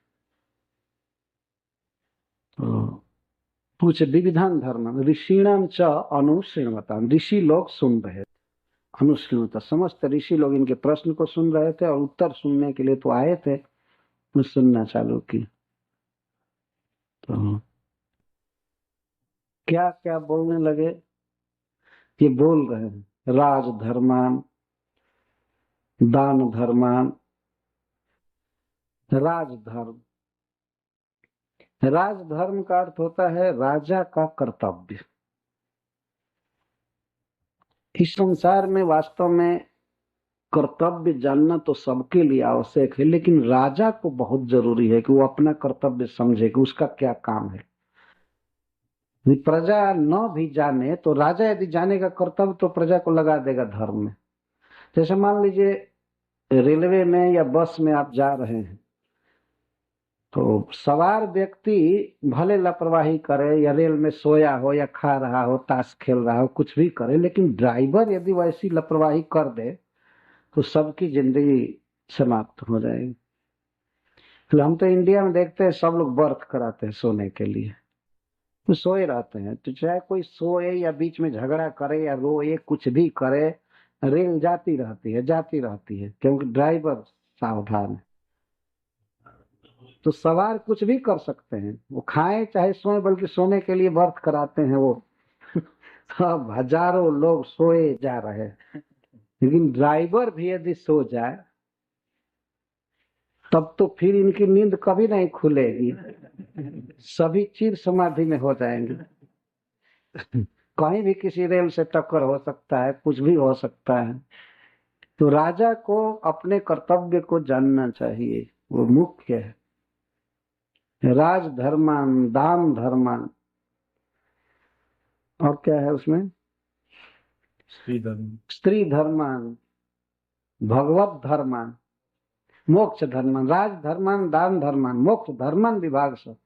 विविधान धर्म ऋषिणाम च अनुशृण्वता। ऋषि लोग सुन रहे थे, अनुशृण्वता समस्त ऋषि लोग इनके प्रश्न को सुन रहे थे और उत्तर सुनने के लिए तो आए थे, सुनना चालू की। तो क्या क्या बोलने लगे, ये बोल रहे हैं राज धर्मान, दान धर्मान। राजधर्म, राजधर्म का अर्थ होता है राजा का कर्तव्य। इस संसार में वास्तव में कर्तव्य जानना तो सबके लिए आवश्यक है, लेकिन राजा को बहुत जरूरी है कि वो अपना कर्तव्य समझे कि उसका क्या काम है। प्रजा न भी जाने तो राजा यदि जानेगा कर्तव्य तो प्रजा को लगा देगा धर्म में। जैसे मान लीजिए रेलवे में या बस में आप जा रहे हैं, तो सवार व्यक्ति भले लापरवाही करे या रेल में सोया हो या खा रहा हो, ताश खेल रहा हो, कुछ भी करे, लेकिन ड्राइवर यदि वैसी लापरवाही कर दे तो सबकी जिंदगी समाप्त हो जाएगी। तो हम तो इंडिया में देखते हैं सब लोग बर्थ कराते हैं सोने के लिए, तो सोए रहते हैं। तो चाहे कोई सोए या बीच में झगड़ा करे या रोए, कुछ भी करे, रेल जाती रहती है क्योंकि ड्राइवर सावधान है। तो सवार कुछ भी कर सकते हैं, वो खाएं चाहे सोए, बल्कि सोने के लिए बर्थ कराते हैं वो। सब हजारों लोग सोए जा रहे हैं, लेकिन ड्राइवर भी यदि सो जाए तब तो फिर इनकी नींद कभी नहीं खुलेगी, सभी चीर समाधि में हो जाएंगे। कहीं भी किसी रेल से टक्कर हो सकता है, कुछ भी हो सकता है। तो राजा को अपने कर्तव्य को जानना चाहिए, वो मुख्य है। राज धर्मान, दान धर्मान, और क्या है उसमें? स्त्री धर्मान, भगवत धर्मान, मोक्ष धर्मान, राज धर्मान, दान धर्मान, मोक्ष धर्मान विभाग से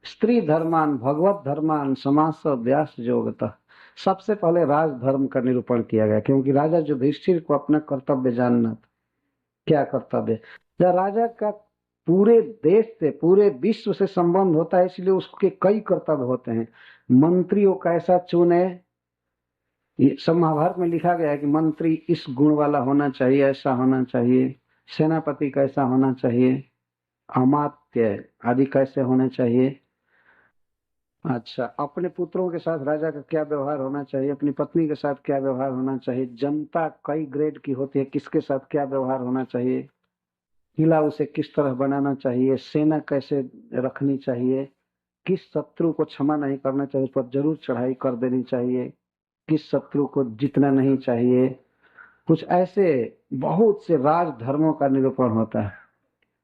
स्त्री धर्मान, भगवत धर्मान, समास व्यास योगतः। सबसे पहले राज धर्म का निरूपण किया गया, क्योंकि राजा युधिष्ठिर को अपना कर्तव्य जानना था। क्या कर्तव्य? जब राजा का पूरे देश से, पूरे विश्व से संबंध होता है, इसलिए उसके कई कर्तव्य होते हैं। मंत्रियों कैसा चुने, सब महाभारत में लिखा गया है कि मंत्री इस गुण वाला होना चाहिए, ऐसा होना चाहिए। सेनापति कैसा होना चाहिए, अमात्य आदि कैसे होने चाहिए। अच्छा, अपने पुत्रों के साथ राजा का क्या व्यवहार होना चाहिए, अपनी पत्नी के साथ क्या व्यवहार होना चाहिए, जनता कई ग्रेड की होती है, किसके साथ क्या व्यवहार होना चाहिए, किला उसे किस तरह बनाना चाहिए, सेना कैसे रखनी चाहिए, किस शत्रु को क्षमा नहीं करना चाहिए, उस पर जरूर चढ़ाई कर देनी चाहिए, किस शत्रु को जीतना नहीं चाहिए। कुछ ऐसे बहुत से राजधर्मों का निरूपण होता है।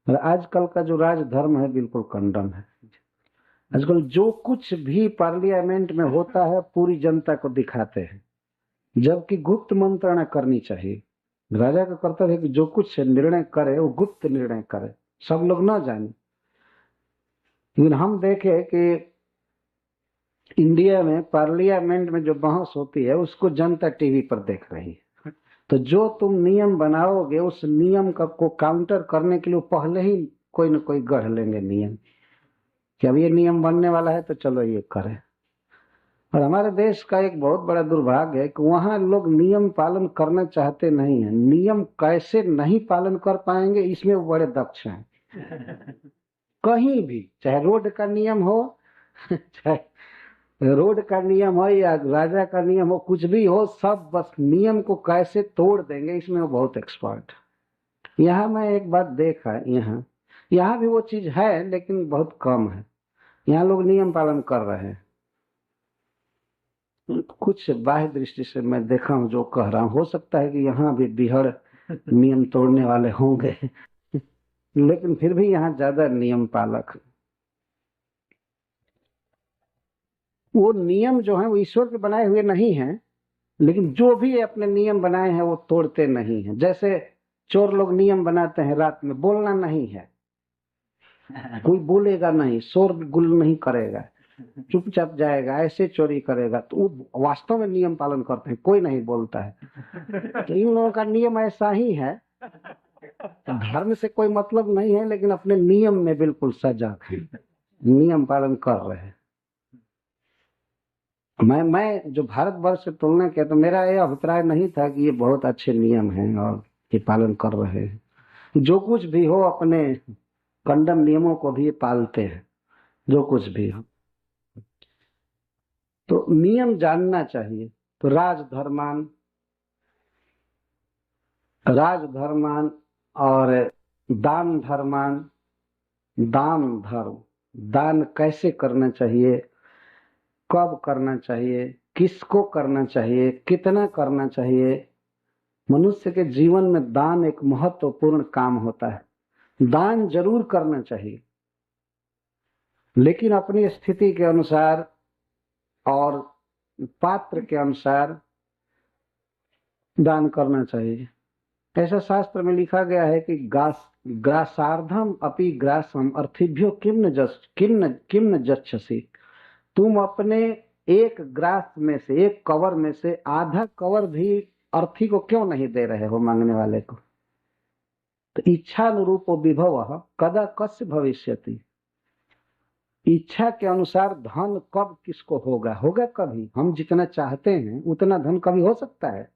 और आजकल का जो राजधर्म है बिल्कुल कंडम है। आजकल जो कुछ भी पार्लियामेंट में होता है पूरी जनता को दिखाते हैं, जबकि गुप्त मंत्रणा करनी चाहिए। राजा का कर्तव्य है कि जो कुछ निर्णय करे वो गुप्त निर्णय करे, सब लोग न जाने। लेकिन हम देखे कि इंडिया में पार्लियामेंट में जो बहस होती है उसको जनता टीवी पर देख रही है। तो जो तुम नियम बनाओगे उस नियम को काउंटर करने के लिए पहले ही कोई न कोई गढ़ लेंगे नियम कि अब ये नियम बनने वाला है तो चलो ये करें। और हमारे देश का एक बहुत बड़ा दुर्भाग्य है कि वहां लोग नियम पालन करना चाहते नहीं है। नियम कैसे नहीं पालन कर पाएंगे इसमें वो बड़े दक्ष हैं। कहीं भी, चाहे रोड का नियम हो चाहे रोड का नियम हो या राजा का नियम हो, कुछ भी हो, सब बस नियम को कैसे तोड़ देंगे इसमें वो बहुत एक्सपर्ट। यहाँ मैं एक बात देखा, यहाँ भी वो चीज है लेकिन बहुत कम है। यहाँ लोग नियम पालन कर रहे हैं। कुछ बाह्य दृष्टि से मैं देखा हूँ, जो कह रहा हूँ, हो सकता है कि यहाँ भी बिहड़ नियम तोड़ने वाले होंगे लेकिन फिर भी यहाँ ज्यादा नियम पालक। वो नियम जो है वो ईश्वर के बनाए हुए नहीं हैं, लेकिन जो भी अपने नियम बनाए हैं वो तोड़ते नहीं हैं। जैसे चोर लोग नियम बनाते हैं, रात में बोलना नहीं है, कोई बोलेगा नहीं, शोर गुल नहीं करेगा, चुपचाप जाएगा, ऐसे चोरी करेगा, तो वो वास्तव में नियम पालन करते हैं, कोई नहीं बोलता है। तो इन लोगों का नियम ऐसा ही है, धर्म से कोई मतलब नहीं है लेकिन अपने नियम में बिल्कुल सजग है, नियम पालन कर रहे हैं। मैं जो भारतवर्ष से तुलना किया तो मेरा यह अभिप्राय नहीं था कि ये बहुत अच्छे नियम हैं और ये पालन कर रहे हैं। जो कुछ भी हो अपने कंडम नियमों को भी पालते हैं, जो कुछ भी हो। तो नियम जानना चाहिए। तो राजधर्मान और दान धर्मान, दान धर्म, दान कैसे करना चाहिए, कब करना चाहिए, किसको करना चाहिए, कितना करना चाहिए। मनुष्य के जीवन में दान एक महत्वपूर्ण काम होता है। दान जरूर करना चाहिए लेकिन अपनी स्थिति के अनुसार और पात्र के अनुसार दान करना चाहिए। ऐसा शास्त्र में लिखा गया है कि ग्रासार्धम अपि ग्रासम अर्थिभ्यो किम न जच्छसि। तुम अपने एक ग्रास में से, एक कवर में से आधा कवर भी अर्थी को क्यों नहीं दे रहे हो, मांगने वाले को। तो इच्छानुरूपो विभव कदा कस्य भविष्यति। इच्छा के अनुसार धन कब किसको होगा कभी। हम जितना चाहते हैं उतना धन कभी हो सकता है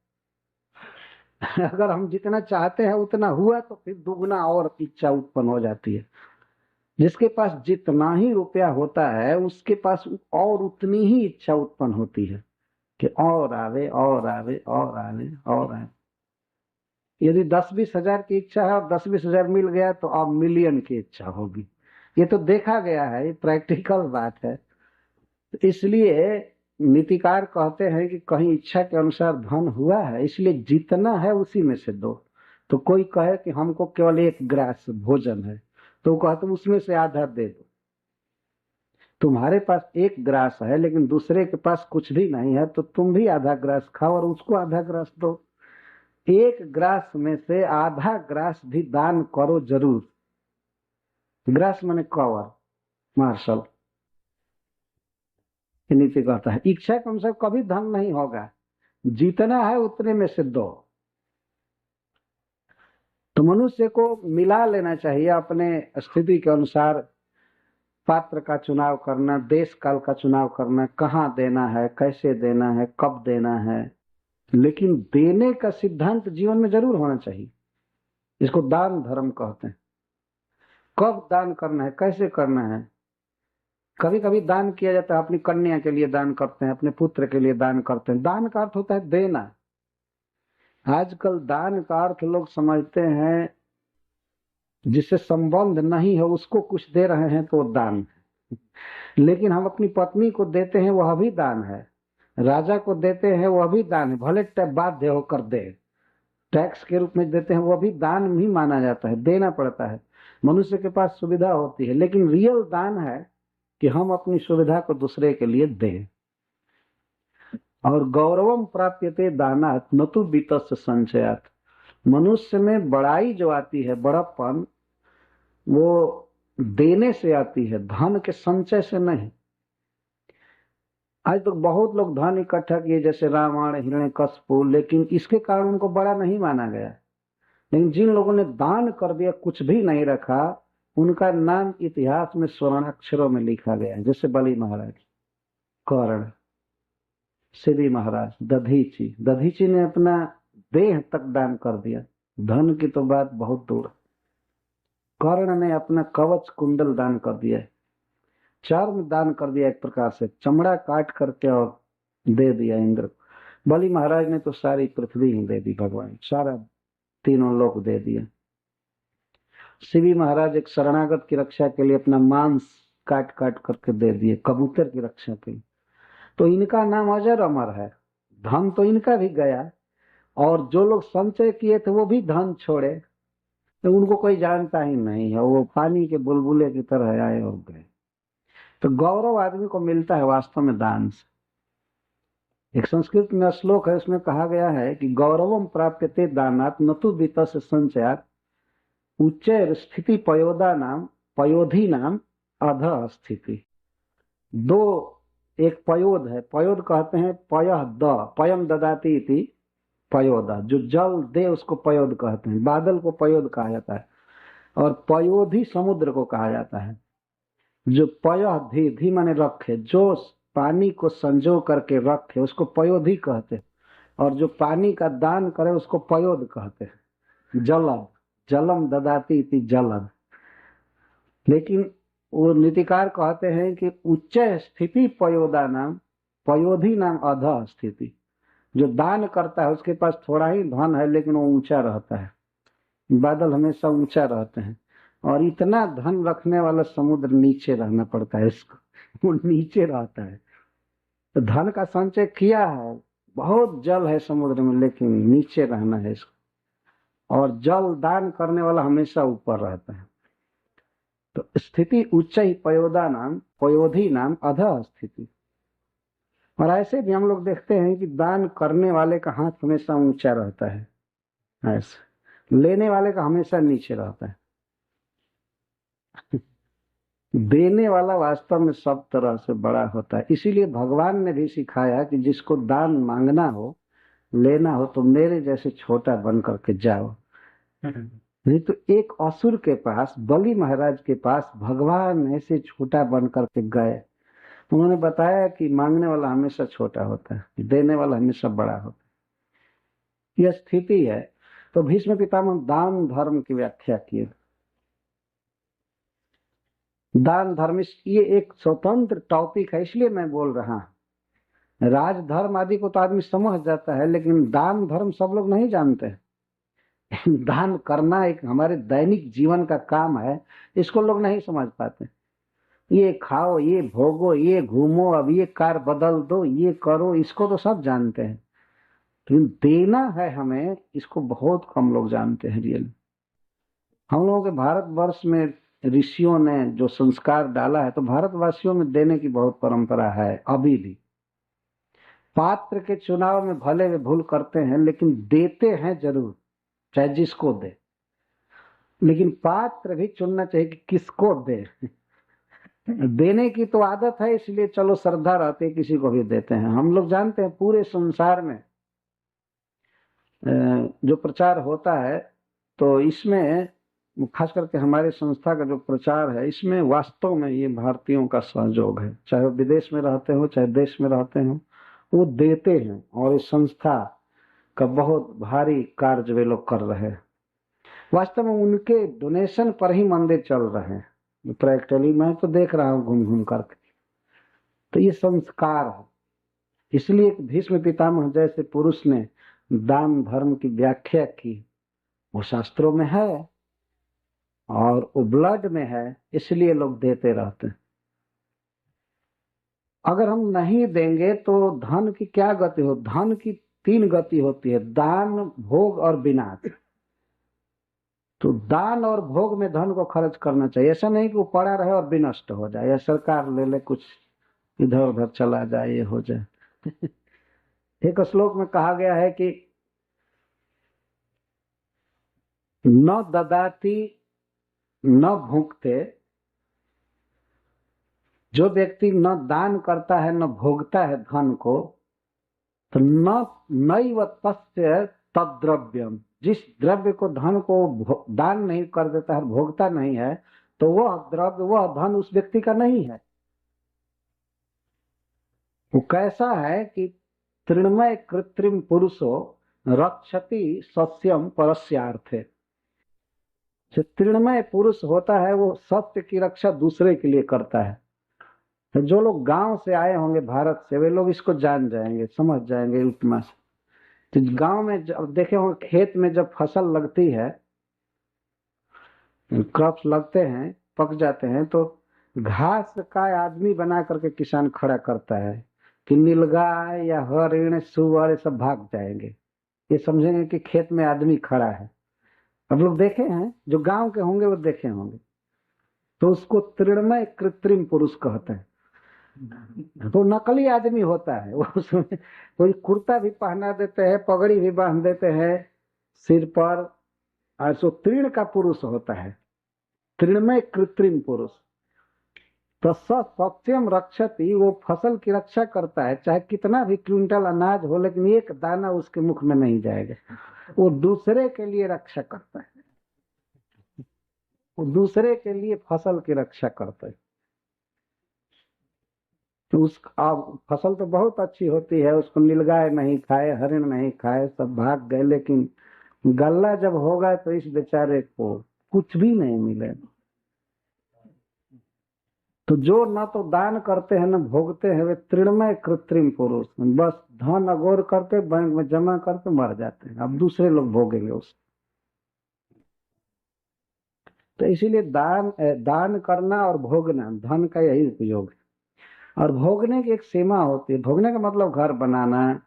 अगर हम जितना चाहते हैं उतना हुआ तो फिर दुगना और इच्छा उत्पन्न हो जाती है। जिसके पास जितना ही रुपया होता है उसके पास और उतनी ही इच्छा उत्पन्न होती है कि और आवे और आवे और आवे और आवे। यदि 10-20 हजार की इच्छा है और 10-20 हजार मिल गया तो अब मिलियन की इच्छा होगी। ये तो देखा गया है, ये प्रैक्टिकल बात है। इसलिए नीतिकार कहते हैं कि कहीं इच्छा के अनुसार धन हुआ है, इसलिए जितना है उसी में से दो। तो कोई कहे कि हमको केवल एक ग्रास भोजन है तो कहते उसमें से आधा दे दो। तुम्हारे पास एक ग्रास है लेकिन दूसरे के पास कुछ भी नहीं है, तो तुम भी आधा ग्रास खाओ और उसको आधा ग्रास दो। एक ग्रास में से आधा ग्रास भी दान करो जरूर। ग्रास माने कवर, मार्शल नीचे कहता है। इच्छा कम से कभी धन नहीं होगा, जितना है उतने में से दो। तो मनुष्य को मिला लेना चाहिए अपने स्थिति के अनुसार, पात्र का चुनाव करना, देश काल का चुनाव करना, कहाँ देना है, कैसे देना है, कब देना है, लेकिन देने का सिद्धांत जीवन में जरूर होना चाहिए। इसको दान धर्म कहते हैं। कब दान करना है, कैसे करना है। कभी कभी दान किया जाता है, अपनी कन्या के लिए दान करते हैं, अपने पुत्र के लिए दान करते हैं। दान का अर्थ होता है देना। आजकल दान का अर्थ लोग समझते हैं जिससे संबंध नहीं है उसको कुछ दे रहे हैं तो दान है। लेकिन हम अपनी पत्नी को देते हैं वह भी दान है, राजा को देते हैं वह भी दान है, भले बाध्य होकर दे, टैक्स के रूप में देते हैं वह भी दान ही माना जाता है, देना पड़ता है। मनुष्य के पास सुविधा होती है, लेकिन रियल दान है कि हम अपनी सुविधा को दूसरे के लिए दें। और गौरवम प्राप्यते दानात् न तु वित्तस्य संचयात्। मनुष्य में बड़ाई जो आती है, बड़प्पन, वो देने से आती है, धन के संचय से नहीं। आज तो बहुत लोग धन इकट्ठा किए, जैसे रावण, हिरण्यकश्यप, लेकिन इसके कारण उनको बड़ा नहीं माना गया। लेकिन जिन लोगों ने दान कर दिया, कुछ भी नहीं रखा, उनका नाम इतिहास में स्वर्णाक्षरों में लिखा गया है। जैसे बलि महाराज, कर्ण, शिवी महाराज, दधीची। दधीची ने अपना देह तक दान कर दिया, धन की तो बात बहुत दूर। कर्ण ने अपना कवच कुंडल दान कर दिया, चर्म दान कर दिया, एक प्रकार से चमड़ा काट करके और दे दिया इंद्र को। बलि महाराज ने तो सारी पृथ्वी ही दे दी भगवान, सारा तीनों लोक दे दिया। शिवी महाराज एक शरणागत की रक्षा के लिए अपना मांस काट काट करके दे दिए, कबूतर की रक्षा के लिए। तो इनका नाम अजर अमर है। धन तो इनका भी गया, और जो लोग संचय किए थे वो भी धन छोड़े, तो उनको कोई जानता ही नहीं है, वो पानी के बुलबुले की तरह आए और गए। तो गौरव आदमी को मिलता है वास्तव में दान से। एक संस्कृत में श्लोक है, उसमें कहा गया है कि गौरवम प्राप्यते दानात् न तु वित्तस्य संचयात् उच्च स्थिति पयोदा नाम पयोधी नाम अधः स्थिति। दो, एक पयोद है, पयोद कहते हैं पयः द, पयम ददाति इति पयोदा, जो जल दे उसको पयोद कहते हैं। बादल को पयोद कहा जाता है, और पयोधी समुद्र को कहा जाता है। जो पयः धी, धी माने रखे, जो पानी को संजो करके रखे उसको पयोधी कहते हैं, और जो पानी का दान करे उसको पयोद कहते हैं। जलद, जलम ददाति इति जलद। लेकिन वो नीतिकार कहते हैं कि उच्च स्थिति पयोदा नाम पयोधी नाम अधः स्थिति। जो दान करता है उसके पास थोड़ा ही धन है लेकिन वो ऊंचा रहता है। बादल हमेशा ऊंचा रहते हैं, और इतना धन रखने वाला समुद्र नीचे रहना पड़ता है इसको, वो नीचे रहता है। तो धन का संचय किया है, बहुत जल है समुद्र में, लेकिन नीचे रहना है इसको। और जल दान करने वाला हमेशा ऊपर रहता है। तो स्थिति उच्च ही पयोदा नाम पयोधी नाम अधः स्थिति। और ऐसे भी हम लोग देखते हैं कि दान करने वाले का हाथ हमेशा ऊंचा रहता है, ऐसे लेने वाले का हमेशा नीचे रहता है। देने वाला वास्तव में सब तरह से बड़ा होता है। इसीलिए भगवान ने भी सिखाया कि जिसको दान मांगना हो, लेना हो, तो मेरे जैसे छोटा बन करके जाओ। नहीं तो एक असुर के पास, बलि महाराज के पास भगवान ऐसे छोटा बन करके गए। उन्होंने बताया कि मांगने वाला हमेशा छोटा होता है, देने वाला हमेशा बड़ा होता है। यह स्थिति है। तो भीष्म पितामह दान धर्म की व्याख्या किए। दान धर्म ये एक स्वतंत्र टॉपिक है, इसलिए मैं बोल रहा हूं। राजधर्म आदि को तो आदमी समझ जाता है, लेकिन दान धर्म सब लोग नहीं जानते हैं। दान करना एक हमारे दैनिक जीवन का काम है, इसको लोग नहीं समझ पाते। ये खाओ, ये भोगो, ये घूमो, अब ये कार बदल दो, ये करो, इसको तो सब जानते हैं, लेकिन देना है हमें, इसको बहुत कम लोग जानते हैं रियल। हम लोगों के भारतवर्ष में ऋषियों ने जो संस्कार डाला है, तो भारतवासियों में देने की बहुत परंपरा है अभी भी। पात्र के चुनाव में भले वे भूल करते हैं, लेकिन देते हैं जरूर, चाहे जिसको दे। लेकिन पात्र भी चुनना चाहिए कि किसको दे। देने की तो आदत है, इसलिए चलो श्रद्धा रहती है, किसी को भी देते हैं। हम लोग जानते हैं पूरे संसार में जो प्रचार होता है, तो इसमें खास करके हमारे संस्था का जो प्रचार है, इसमें वास्तव में ये भारतीयों का सहयोग है। चाहे वो विदेश में रहते हो, चाहे देश में रहते हो, वो देते हैं। और इस संस्था का बहुत भारी कार्य वे लोग कर रहे हैं। वास्तव में उनके डोनेशन पर ही मंदिर चल रहे हैं प्रैक्टिकली, मैं तो देख रहा हूँ घूम घूम करके। तो ये संस्कार है। इसलिए भीष्म पितामह जैसे पुरुष ने दान धर्म की व्याख्या की, वो शास्त्रों में है और वो ब्लड में है, इसलिए लोग देते रहते हैं। अगर हम नहीं देंगे तो धन की क्या गति हो? धन की 3 गति होती है, दान, भोग और विनाश। तो दान और भोग में धन को खर्च करना चाहिए। ऐसा नहीं कि वो पड़ा रहे और विनष्ट हो जाए, या सरकार ले ले, कुछ इधर उधर चला जाए, ये हो जाए। एक श्लोक में कहा गया है कि न ददाती न भुंक्ते, जो व्यक्ति न दान करता है न भोगता है धन को, तो न नैव तस्य तद्द्रव्यम, जिस द्रव्य को, धन को दान नहीं कर देता है, भोगता नहीं है, तो वह द्रव्य, वह धन उस व्यक्ति का नहीं है। वो कैसा है कि तृणमय कृत्रिम पुरुषो रक्षति सस्यम परस्यार्थे। जो तृणमय पुरुष होता है वो सत्य की रक्षा दूसरे के लिए करता है। तो जो लोग गांव से आए होंगे भारत से, वे लोग इसको जान जाएंगे, समझ जाएंगे उपमा से। तो गांव में जब देखे होंगे, खेत में जब फसल लगती है, क्रॉप्स लगते हैं, पक जाते हैं, तो घास का आदमी बना करके किसान खड़ा करता है कि नीलगाय या हरिण सुअर ये सब भाग जाएंगे, ये समझेंगे कि खेत में आदमी खड़ा है। अब लोग देखे हैं, जो गांव के होंगे वो देखे होंगे। तो उसको तृणमय कृत्रिम पुरुष कहते हैं। तो नकली आदमी होता है वो, उसमें कोई कुर्ता भी पहना देते हैं, पगड़ी भी बांध देते हैं सिर पर, और सो तृण का पुरुष होता है, तृणमय कृत्रिम पुरुष। तो सत्यम रक्षति, वो फसल की रक्षा करता है, चाहे कितना भी क्विंटल अनाज हो, लेकिन एक दाना उसके मुख में नहीं जाएगा। वो दूसरे के लिए रक्षा करता है, वो दूसरे के लिए फसल की रक्षा करता है। तो उस अब फसल तो बहुत अच्छी होती है, उसको नीलगाय नहीं खाए, हरिण नहीं खाए, सब भाग गए, लेकिन गल्ला जब होगा तो इस बेचारे को कुछ भी नहीं मिलेगा। तो जो न तो दान करते हैं न भोगते हैं, वे तृणमय कृत्रिम पुरुष, बस धन अगोर करते, बैंक में जमा करके मर जाते हैं, अब दूसरे लोग भोगेंगे उसको। तो इसीलिए दान करना और भोगना, धन का यही उपयोग है। और भोगने की एक सीमा होती है। भोगने का मतलब घर बनाना,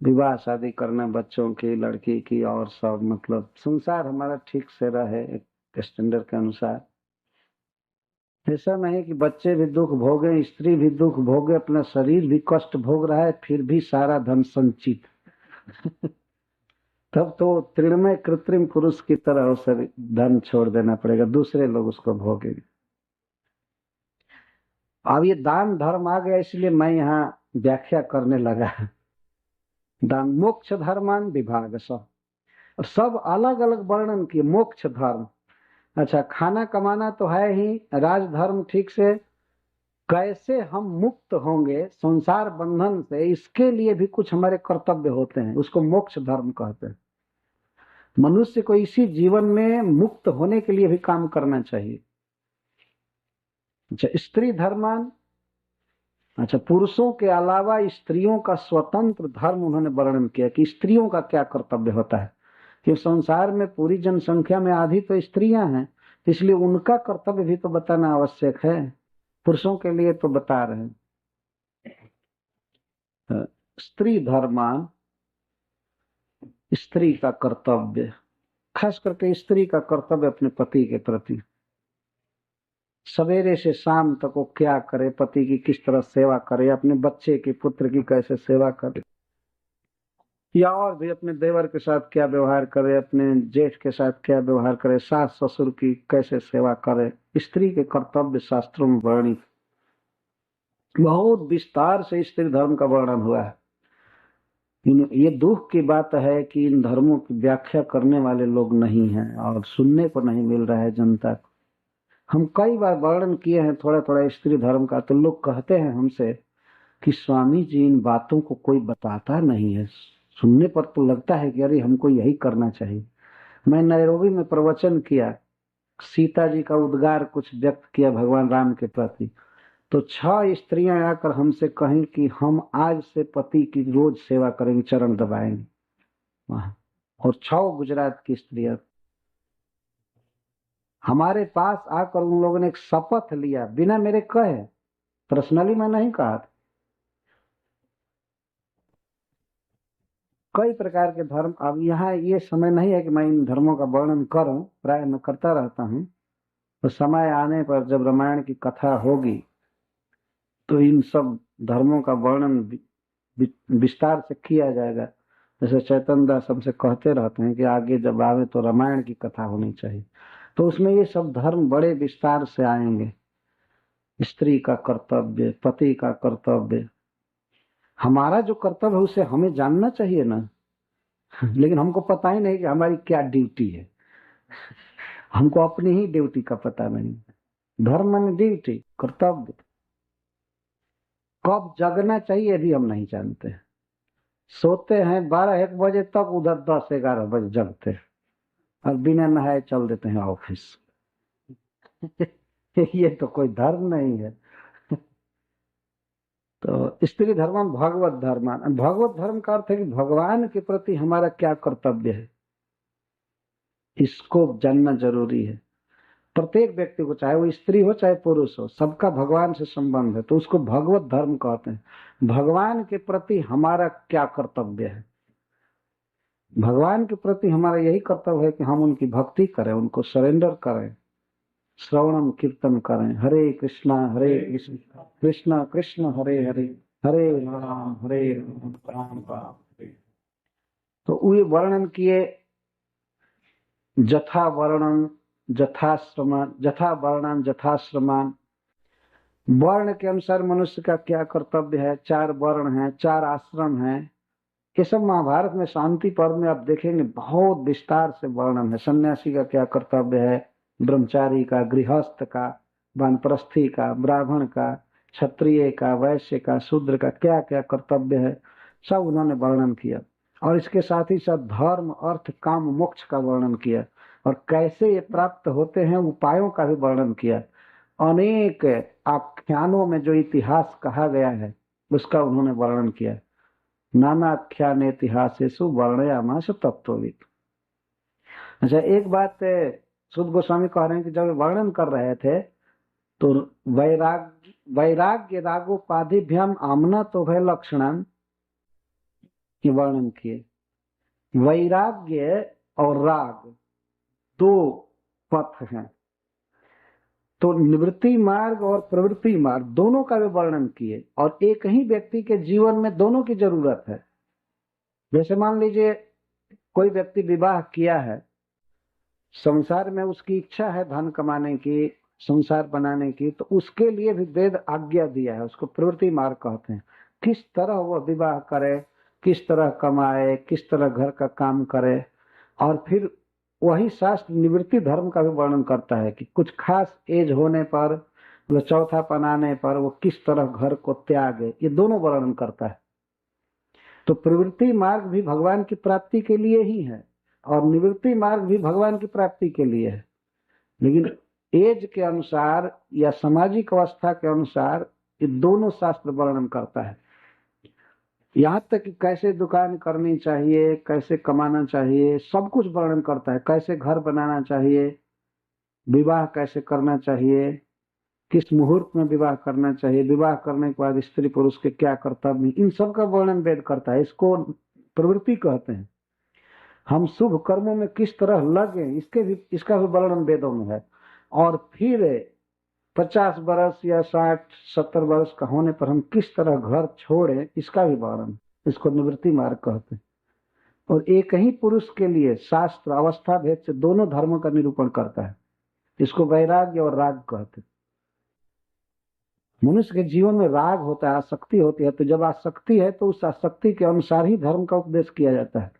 विवाह शादी करना, बच्चों की, लड़की की, और सब, मतलब संसार हमारा ठीक से रहे एक स्टैंडर्ड के अनुसार। ऐसा नहीं कि बच्चे भी दुख भोगे, स्त्री भी दुख भोगे, अपना शरीर भी कष्ट भोग रहा है, फिर भी सारा धन संचित। तब तो तृणमय कृत्रिम पुरुष की तरह उसे धन छोड़ देना पड़ेगा, दूसरे लोग उसको भोगेंगे। अब ये दान धर्म आ गया, इसलिए मैं यहाँ व्याख्या करने लगा। दान मोक्ष धर्मान विभाग सब अलग अलग वर्णन किए। मोक्ष धर्म, अच्छा खाना कमाना तो है ही, राजधर्म ठीक से कैसे हम मुक्त होंगे संसार बंधन से, इसके लिए भी कुछ हमारे कर्तव्य होते हैं, उसको मोक्ष धर्म कहते हैं। मनुष्य को इसी जीवन में मुक्त होने के लिए भी काम करना चाहिए। अच्छा स्त्री धर्मान, अच्छा पुरुषों के अलावा स्त्रियों का स्वतंत्र धर्म उन्होंने वर्णन किया कि स्त्रियों का क्या कर्तव्य होता है, कि संसार में पूरी जनसंख्या में आधी तो स्त्रियां हैं, तो इसलिए उनका कर्तव्य भी तो बताना आवश्यक है। पुरुषों के लिए तो बता रहे हैं। स्त्री धर्मान, स्त्री का कर्तव्य, खास करके स्त्री का कर्तव्य अपने पति के प्रति। सवेरे से शाम तक वो क्या करे, पति की किस तरह सेवा करे, अपने बच्चे की पुत्र की कैसे सेवा करे, या और भी अपने देवर के साथ क्या व्यवहार करे, अपने जेठ के साथ क्या व्यवहार करे, सास ससुर की कैसे सेवा करे। स्त्री के कर्तव्य शास्त्रों में वर्णित, बहुत विस्तार से स्त्री धर्म का वर्णन हुआ है। ये दुख की बात है कि इन धर्मों की व्याख्या करने वाले लोग नहीं हैं और सुनने को नहीं मिल रहा है जनता को। हम कई बार वर्णन किए हैं थोड़ा थोड़ा स्त्री धर्म का, तो लोग कहते हैं हमसे कि स्वामी जी इन बातों को कोई बताता नहीं है, सुनने पर तो लगता है कि अरे हमको यही करना चाहिए। मैं नैरोबी में प्रवचन किया, सीता जी का उद्गार कुछ व्यक्त किया भगवान राम के प्रति, तो 6 स्त्रियां आकर हमसे कहीं कि हम आज से पति की रोज सेवा करेंगे, चरण दबाएंगे वहां। और 6 गुजरात की स्त्रियां हमारे पास आकर उन लोगों ने एक शपथ लिया, बिना मेरे कहे, पर्सनली मैं नहीं कहा था। कई प्रकार के धर्म, अब यहाँ ये समय नहीं है कि मैं इन धर्मों का वर्णन करूं, प्राय मैं करता रहता हूं, तो समय आने पर जब रामायण की कथा होगी तो इन सब धर्मों का वर्णन विस्तार से किया जाएगा। जैसे चैतन्य दास हमसे कहते रहते हैं कि आगे जब आवे तो रामायण की कथा होनी चाहिए, तो उसमें ये सब धर्म बड़े विस्तार से आएंगे। स्त्री का कर्तव्य, पति का कर्तव्य, हमारा जो कर्तव्य है उसे हमें जानना चाहिए ना। लेकिन हमको पता ही नहीं कि हमारी क्या ड्यूटी है, हमको अपनी ही ड्यूटी का पता नहीं। धर्म माने ड्यूटी, कर्तव्य। कब जगना चाहिए भी हम नहीं जानते। सोते हैं 12-1 बजे तक, उधर 10-11 बजे जगते हैं और बिना नहाए चल देते हैं ऑफिस। ये तो कोई धर्म नहीं है। तो स्त्री धर्म भगवत धर्म, भगवत धर्म का अर्थ है कि भगवान के प्रति हमारा क्या कर्तव्य है, इसको जानना जरूरी है। प्रत्येक व्यक्ति को, चाहे वो स्त्री हो चाहे पुरुष हो, सबका भगवान से संबंध है, तो उसको भगवत धर्म कहते हैं। भगवान के प्रति हमारा क्या कर्तव्य है, भगवान के प्रति हमारा यही कर्तव्य है कि हम उनकी भक्ति करें, उनको सरेंडर करें, श्रवणम कीर्तन करें, हरे कृष्णा कृष्ण कृष्ण कृष्ण हरे हरे, हरे राम राम राम। तो ये वर्णन किए, जथा वर्णन जथाश्रमान, जथा वर्णन जथाश्रमान, वर्ण के अनुसार मनुष्य का क्या कर्तव्य है। 4 वर्ण हैं, 4 आश्रम हैं। ये सब महाभारत में शांति पर्व में आप देखेंगे बहुत विस्तार से वर्णन है। सन्यासी का क्या कर्तव्य है, ब्रह्मचारी का, गृहस्थ का, वानप्रस्थी का, ब्राह्मण का, क्षत्रिय का, वैश्य का, शूद्र का क्या क्या कर्तव्य है, सब उन्होंने वर्णन किया। और इसके साथ ही साथ धर्म अर्थ काम मोक्ष का वर्णन किया, और कैसे ये प्राप्त होते हैं उपायों का भी वर्णन किया। अनेक आख्यानों में जो इतिहास कहा गया है उसका उन्होंने वर्णन किया। नानाख्यान इतिहासेषु वर्णयामास तत्त्ववित्। अच्छा, एक बात सुध गोस्वामी कह रहे हैं कि जब वर्णन कर रहे थे तो वैराग्य रागोपाधिभ्याम आमना तो भय लक्षणम की वर्णन किए। वैराग्य और राग 2 पथ हैं, तो निवृत्ति मार्ग और प्रवृत्ति मार्ग दोनों का भी वर्णन किए। और एक ही व्यक्ति के जीवन में दोनों की जरूरत है। जैसे मान लीजिए कोई व्यक्ति विवाह किया है, संसार में उसकी इच्छा है धन कमाने की, संसार बनाने की, तो उसके लिए भी वेद आज्ञा दिया है, उसको प्रवृत्ति मार्ग कहते हैं। किस तरह वह विवाह करे, किस तरह कमाए, किस तरह घर का काम करे। और फिर वही शास्त्र निवृत्ति धर्म का भी वर्णन करता है कि कुछ खास एज होने पर, मतलब चौथापन आने पर वो किस तरह घर को त्यागे, ये दोनों वर्णन करता है। तो प्रवृत्ति मार्ग भी भगवान की प्राप्ति के लिए ही है और निवृत्ति मार्ग भी भगवान की प्राप्ति के लिए है, लेकिन एज के अनुसार या सामाजिक अवस्था के अनुसार ये दोनों शास्त्र वर्णन करता है। यहाँ तक कि कैसे दुकान करनी चाहिए, कैसे कमाना चाहिए, सब कुछ वर्णन करता है। कैसे घर बनाना चाहिए, विवाह कैसे करना चाहिए, किस मुहूर्त में विवाह करना चाहिए, विवाह करने के बाद स्त्री पुरुष के क्या कर्तव्य, इन सब का वर्णन वेद करता है। इसको प्रवृत्ति कहते हैं। हम शुभ कर्मों में किस तरह लगे, इसका भी वर्णन वेदों में है। और फिर 50 वर्ष या 60-70 वर्ष का होने पर हम किस तरह घर छोड़े, इसका भी वर्णन, इसको निवृत्ति मार्ग कहते हैं। और एक ही पुरुष के लिए शास्त्र अवस्था भेद से दोनों धर्मों का निरूपण करता है। इसको वैराग्य और राग कहते हैं। मनुष्य के जीवन में राग होता है, आसक्ति होती है, तो जब आसक्ति है तो उस आसक्ति के अनुसार ही धर्म का उपदेश किया जाता है।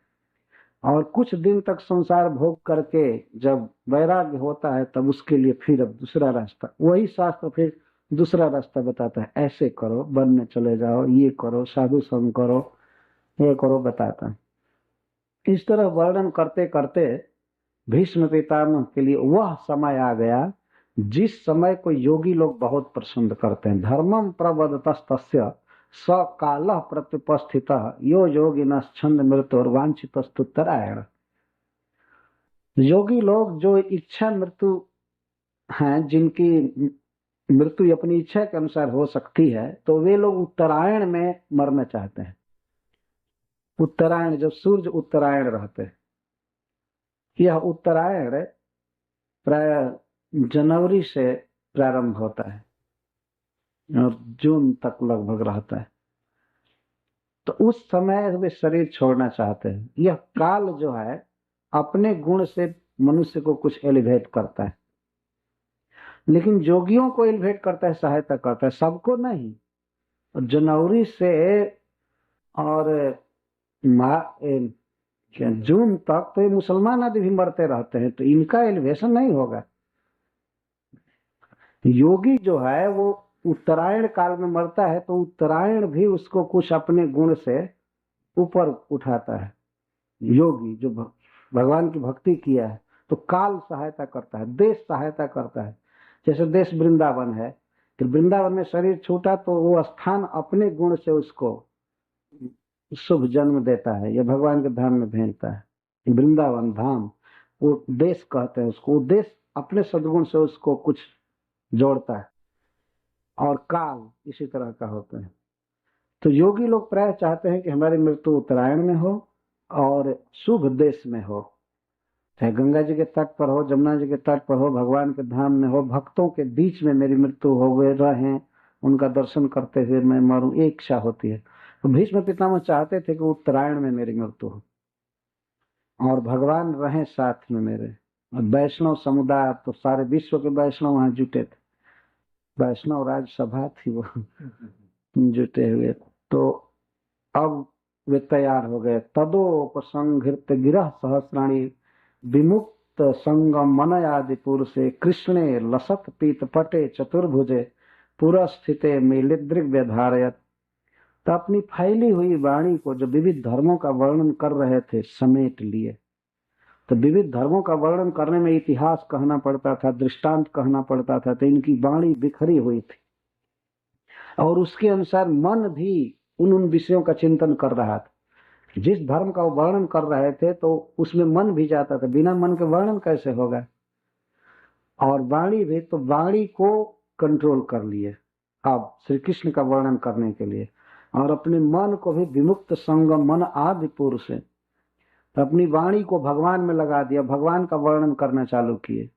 और कुछ दिन तक संसार भोग करके जब वैराग्य होता है तब उसके लिए फिर अब दूसरा रास्ता, वही शास्त्र फिर दूसरा रास्ता बताता है, ऐसे करो, वन में चले जाओ, ये करो, साधु संग करो, ये करो, बताता है। इस तरह वर्णन करते करते भीष्म पितामह के लिए वह समय आ गया जिस समय को योगी लोग बहुत पसंद करते हैं। धर्मम प्रवदतस्तस्य स कालः प्रत्युपस्थितः यो योगिनः छंद मृत्युर वांछितस्तुत्तरायण। योगी लोग जो इच्छा मृत्यु हैं, जिनकी मृत्यु अपनी इच्छा के अनुसार हो सकती है, तो वे लोग उत्तरायण में मरना चाहते हैं। उत्तरायण, जब सूर्य उत्तरायण रहते हैं, यह उत्तरायण प्राय जनवरी से प्रारंभ होता है और जून तक लगभग रहता है। तो उस समय वे शरीर छोड़ना चाहते हैं। यह काल जो है अपने गुण से मनुष्य को कुछ एलिवेट करता है, लेकिन योगियों को एलिवेट करता है, सहायता करता है, सबको नहीं। जनवरी से और जून तक तो ये मुसलमान आदि भी मरते रहते हैं, तो इनका एलिवेशन नहीं होगा। योगी जो है वो उत्तरायण काल में मरता है, तो उत्तरायण भी उसको कुछ अपने गुण से ऊपर उठाता है। योगी जो भगवान की भक्ति किया है, तो काल सहायता करता है, देश सहायता करता है। जैसे देश वृंदावन है, कि वृंदावन में शरीर छूटा तो वो स्थान अपने गुण से उसको शुभ जन्म देता है, या भगवान के धाम में भेजता है। वृंदावन धाम, वो देश कहते हैं उसको, वो देश अपने सद्गुण से उसको कुछ जोड़ता है। और काल इसी तरह का होता है। तो योगी लोग प्राय चाहते हैं कि हमारी मृत्यु उत्तरायण में हो और शुभ देश में हो, चाहे गंगा जी के तट पर हो, जमुना जी के तट पर हो, भगवान के धाम में हो, भक्तों के बीच में मेरी मृत्यु हो, वे रहें, उनका दर्शन करते हुए मैं मरूं, एक इच्छा होती है। तो भीष्म पितामह चाहते थे कि उत्तरायण में मेरी मृत्यु हो और भगवान रहें साथ में मेरे। और वैष्णव समुदाय, तो सारे विश्व के वैष्णव वहां जुटे थे, वैष्णव राजसभा थी वो जुटे हुए। तो अब वे तैयार हो गए। तदोपसंहृत गिरह सहस्राणी विमुक्त संगम मन आदि पुरुषे कृष्णे लसत पीत पटे चतुर्भुजे पुरस्थिते मिलिद्रिग व्यधारयत। तो अपनी फैली हुई वाणी को जो विविध धर्मों का वर्णन कर रहे थे समेट लिए। तो विविध धर्मों का वर्णन करने में इतिहास कहना पड़ता था, दृष्टांत कहना पड़ता था, तो इनकी वाणी बिखरी हुई थी और उसके अनुसार मन भी उन विषयों का चिंतन कर रहा था। जिस धर्म का वो वर्णन कर रहे थे तो उसमें मन भी जाता था, बिना मन के वर्णन कैसे होगा। और वाणी भी, तो वाणी को कंट्रोल कर लिए अब श्री कृष्ण का वर्णन करने के लिए, और अपने मन को भी विमुक्त संगम मन आदि पुरुष है, तो अपनी वाणी को भगवान में लगा दिया, भगवान का वर्णन करना चालू किए।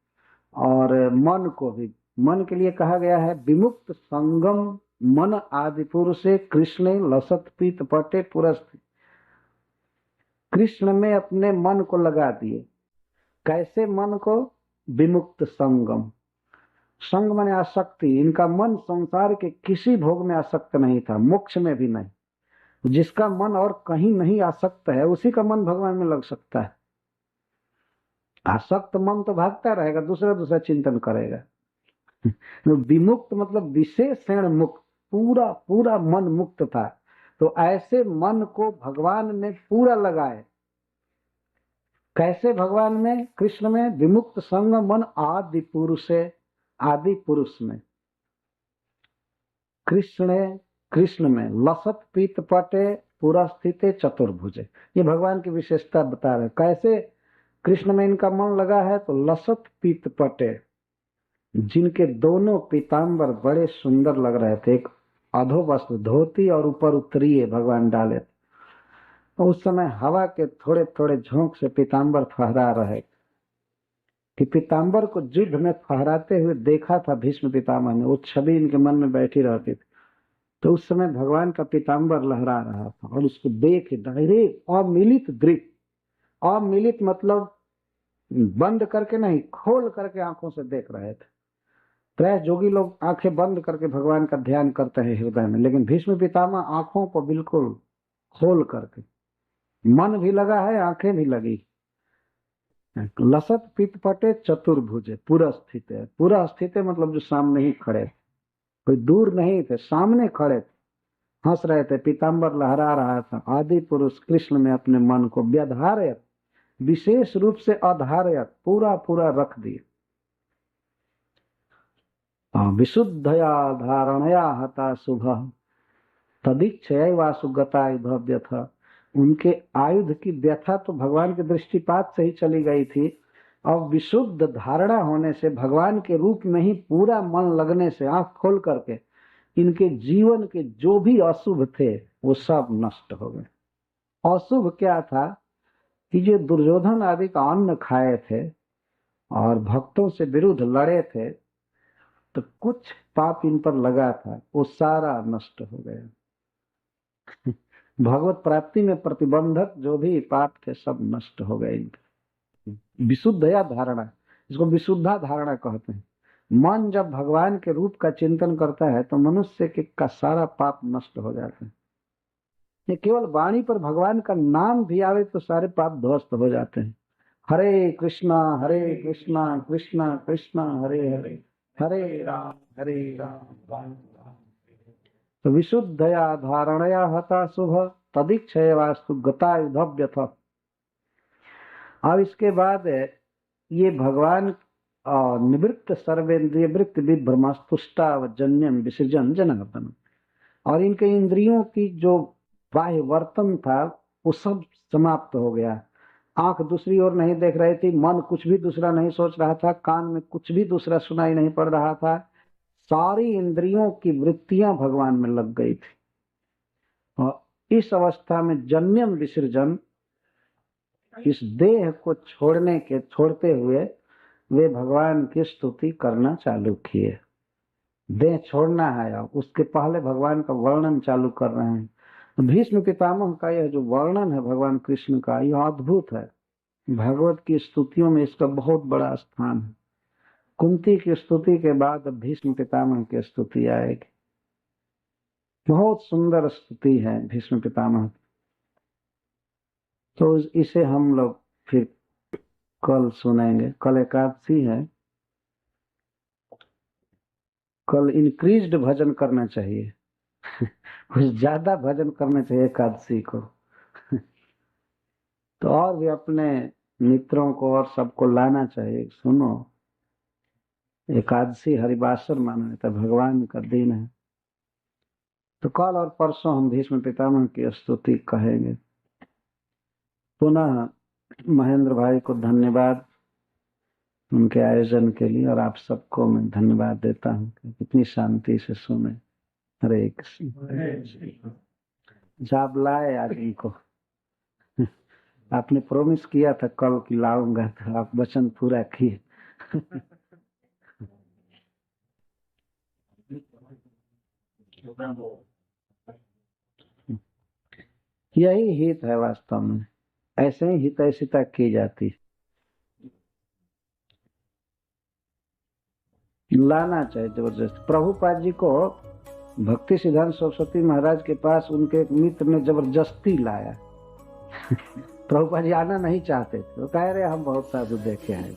और मन को भी, मन के लिए कहा गया है विमुक्त संगम मन आदि पुरुषे कृष्ण लसत पीत पटे पुरस्थित। कृष्ण में अपने मन को लगा दिए। कैसे मन को? विमुक्त संगम, संग माने आसक्ति। इनका मन संसार के किसी भोग में आसक्त नहीं था, मोक्ष में भी नहीं। जिसका मन और कहीं नहीं आसक्त है उसी का मन भगवान में लग सकता है। आसक्त मन तो भागता रहेगा, दूसरा दूसरा चिंतन करेगा। विमुक्त मतलब विशेषण मुक्त, पूरा पूरा मन मुक्त था। तो ऐसे मन को भगवान ने पूरा लगाए। कैसे भगवान में? कृष्ण में विमुक्त संग मन आदि पुरुष है, आदि पुरुष में कृष्ण में लसत पीत पटे पूरा स्थित चतुर्भुजे। ये भगवान की विशेषता बता रहे। कैसे कृष्ण में इनका मन लगा है? तो लसत पीत पटे, जिनके दोनों पीताम्बर बड़े सुंदर लग रहे थे, एक अधो वस्त्र धोती और ऊपर उत्तरीय भगवान डाले। तो उस समय हवा के थोड़े थोड़े झोंक से पीताम्बर फहरा रहे। कि पीताम्बर को युद्ध में फहराते हुए देखा था भीष्म पितामह ने, वो छवि इनके मन में बैठी रहती थी। तो उस समय भगवान का पीताम्बर लहरा रहा था और उसको देख डायरेक्ट अमिलित दृष्टि, अमिलित मतलब बंद करके नहीं, खोल करके आंखों से देख रहे थे। त्रय जोगी लोग आंखें बंद करके भगवान का ध्यान करते हैं हृदय में, लेकिन भीष्म पितामह आंखों को बिल्कुल खोल करके, मन भी लगा है, आंखें भी लगी। लसत पितपटे चतुर्भुजे पूरा स्थित है, पूरा स्थित है मतलब जो सामने ही खड़े, कोई दूर नहीं थे, सामने खड़े थे, हंस रहे थे, पीताम्बर लहरा रहा था। आदि पुरुष कृष्ण में अपने मन को व्यधारयत, विशेष रूप से अधारयत, पूरा पूरा रख दिए। विशुद्धया धारणया हता शुभ तदीक्षय वासु गता व्यथा। उनके आयुध की व्यथा तो भगवान के दृष्टिपात से ही चली गई थी। अब विशुद्ध धारणा होने से, भगवान के रूप में ही पूरा मन लगने से, आंख खोल करके इनके जीवन के जो भी अशुभ थे वो सब नष्ट हो गए। अशुभ क्या था कि जो दुर्योधन आदि का अन्न खाए थे और भक्तों से विरुद्ध लड़े थे, तो कुछ पाप इन पर लगा था, वो सारा नष्ट हो गया। भगवत प्राप्ति में प्रतिबंधक जो भी पाप थे सब नष्ट हो गए इनके। विशुद्धया धारणा, इसको विशुद्धा धारणा कहते हैं। मन जब भगवान के रूप का चिंतन करता है तो मनुष्य के का सारा पाप नष्ट हो जाते हैं। ये केवल वाणी पर भगवान का नाम भी आवे तो सारे पाप ध्वस्त हो जाते हैं। हरे कृष्णा कृष्णा कृष्णा हरे हरे, हरे राम राम। तो विशुद्धया धारणया हता शुभ तदीक्षय वास्तु गता युद्धव्यथ। अब इसके बाद ये भगवान निवृत्त सर्वेन्द्रिय वृत्ति विभ्रमस्तुष्टावजन्यम विसर्जन जनार्दन, और इनके इंद्रियों की जो बाह्य वर्तन था वो सब समाप्त हो गया। आंख दूसरी ओर नहीं देख रही थी, मन कुछ भी दूसरा नहीं सोच रहा था, कान में कुछ भी दूसरा सुनाई नहीं पड़ रहा था, सारी इंद्रियों की वृत्तियां भगवान में लग गई थी। और इस अवस्था में जन्यम विसर्जन, इस देह को छोड़ते हुए वे भगवान की स्तुति करना चालू किए। देह छोड़ना है, अब उसके पहले भगवान का वर्णन चालू कर रहे हैं। भीष्म पितामह का यह जो वर्णन है भगवान कृष्ण का, यह अद्भुत है। भगवत की स्तुतियों में इसका बहुत बड़ा स्थान है। कुंती की स्तुति के बाद अब भीष्म पितामह की स्तुति आएगी। बहुत सुंदर स्तुति है भीष्म पितामह। तो इसे हम लोग फिर कल सुनेंगे। कल एकादशी है, कल इंक्रीज्ड भजन करना चाहिए। कुछ ज्यादा भजन करना चाहिए एकादशी को। तो और भी अपने मित्रों को और सबको लाना चाहिए। सुनो, एकादशी हरिवासर माना जाता है, भगवान का दिन है। तो कल और परसों हम भीष्म पितामह की स्तुति कहेंगे। पुनः महेंद्र भाई को धन्यवाद उनके आयोजन के लिए, और आप सबको मैं धन्यवाद देता हूँ कि इतनी शांति से सुने। हरे कृष्ण। जाप लाए आज इनको। आपने प्रॉमिस किया था कल की लाऊंगा, तो आप वचन पूरा किए। यही हित है वास्तव में, ऐसे ही हितैषिता की जाती है। लाना चाहिए जबरदस्ती। प्रभुपाद जी को भक्ति सिद्धांत सरस्वती महाराज के पास उनके एक मित्र ने जबरदस्ती लाया। प्रभुपाद जी आना नहीं चाहते थे, वो कह रहे हम बहुत साधु देखे हैं।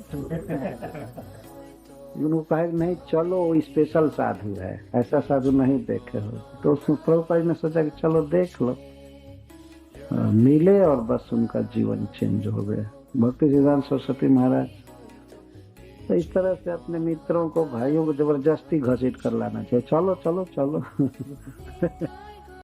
उन्होंने कहा नहीं चलो, वो स्पेशल साधु है, ऐसा साधु नहीं देखे हो। तो उसमें प्रभुपाद जी ने सोचा कि चलो देख लो, मिले और बस उनका जीवन चेंज हो गया। भक्ति सिद्धांत सरस्वती महाराज। तो इस तरह से अपने मित्रों को, भाइयों को जबरदस्ती घसीट कर लाना चाहिए। चलो चलो चलो।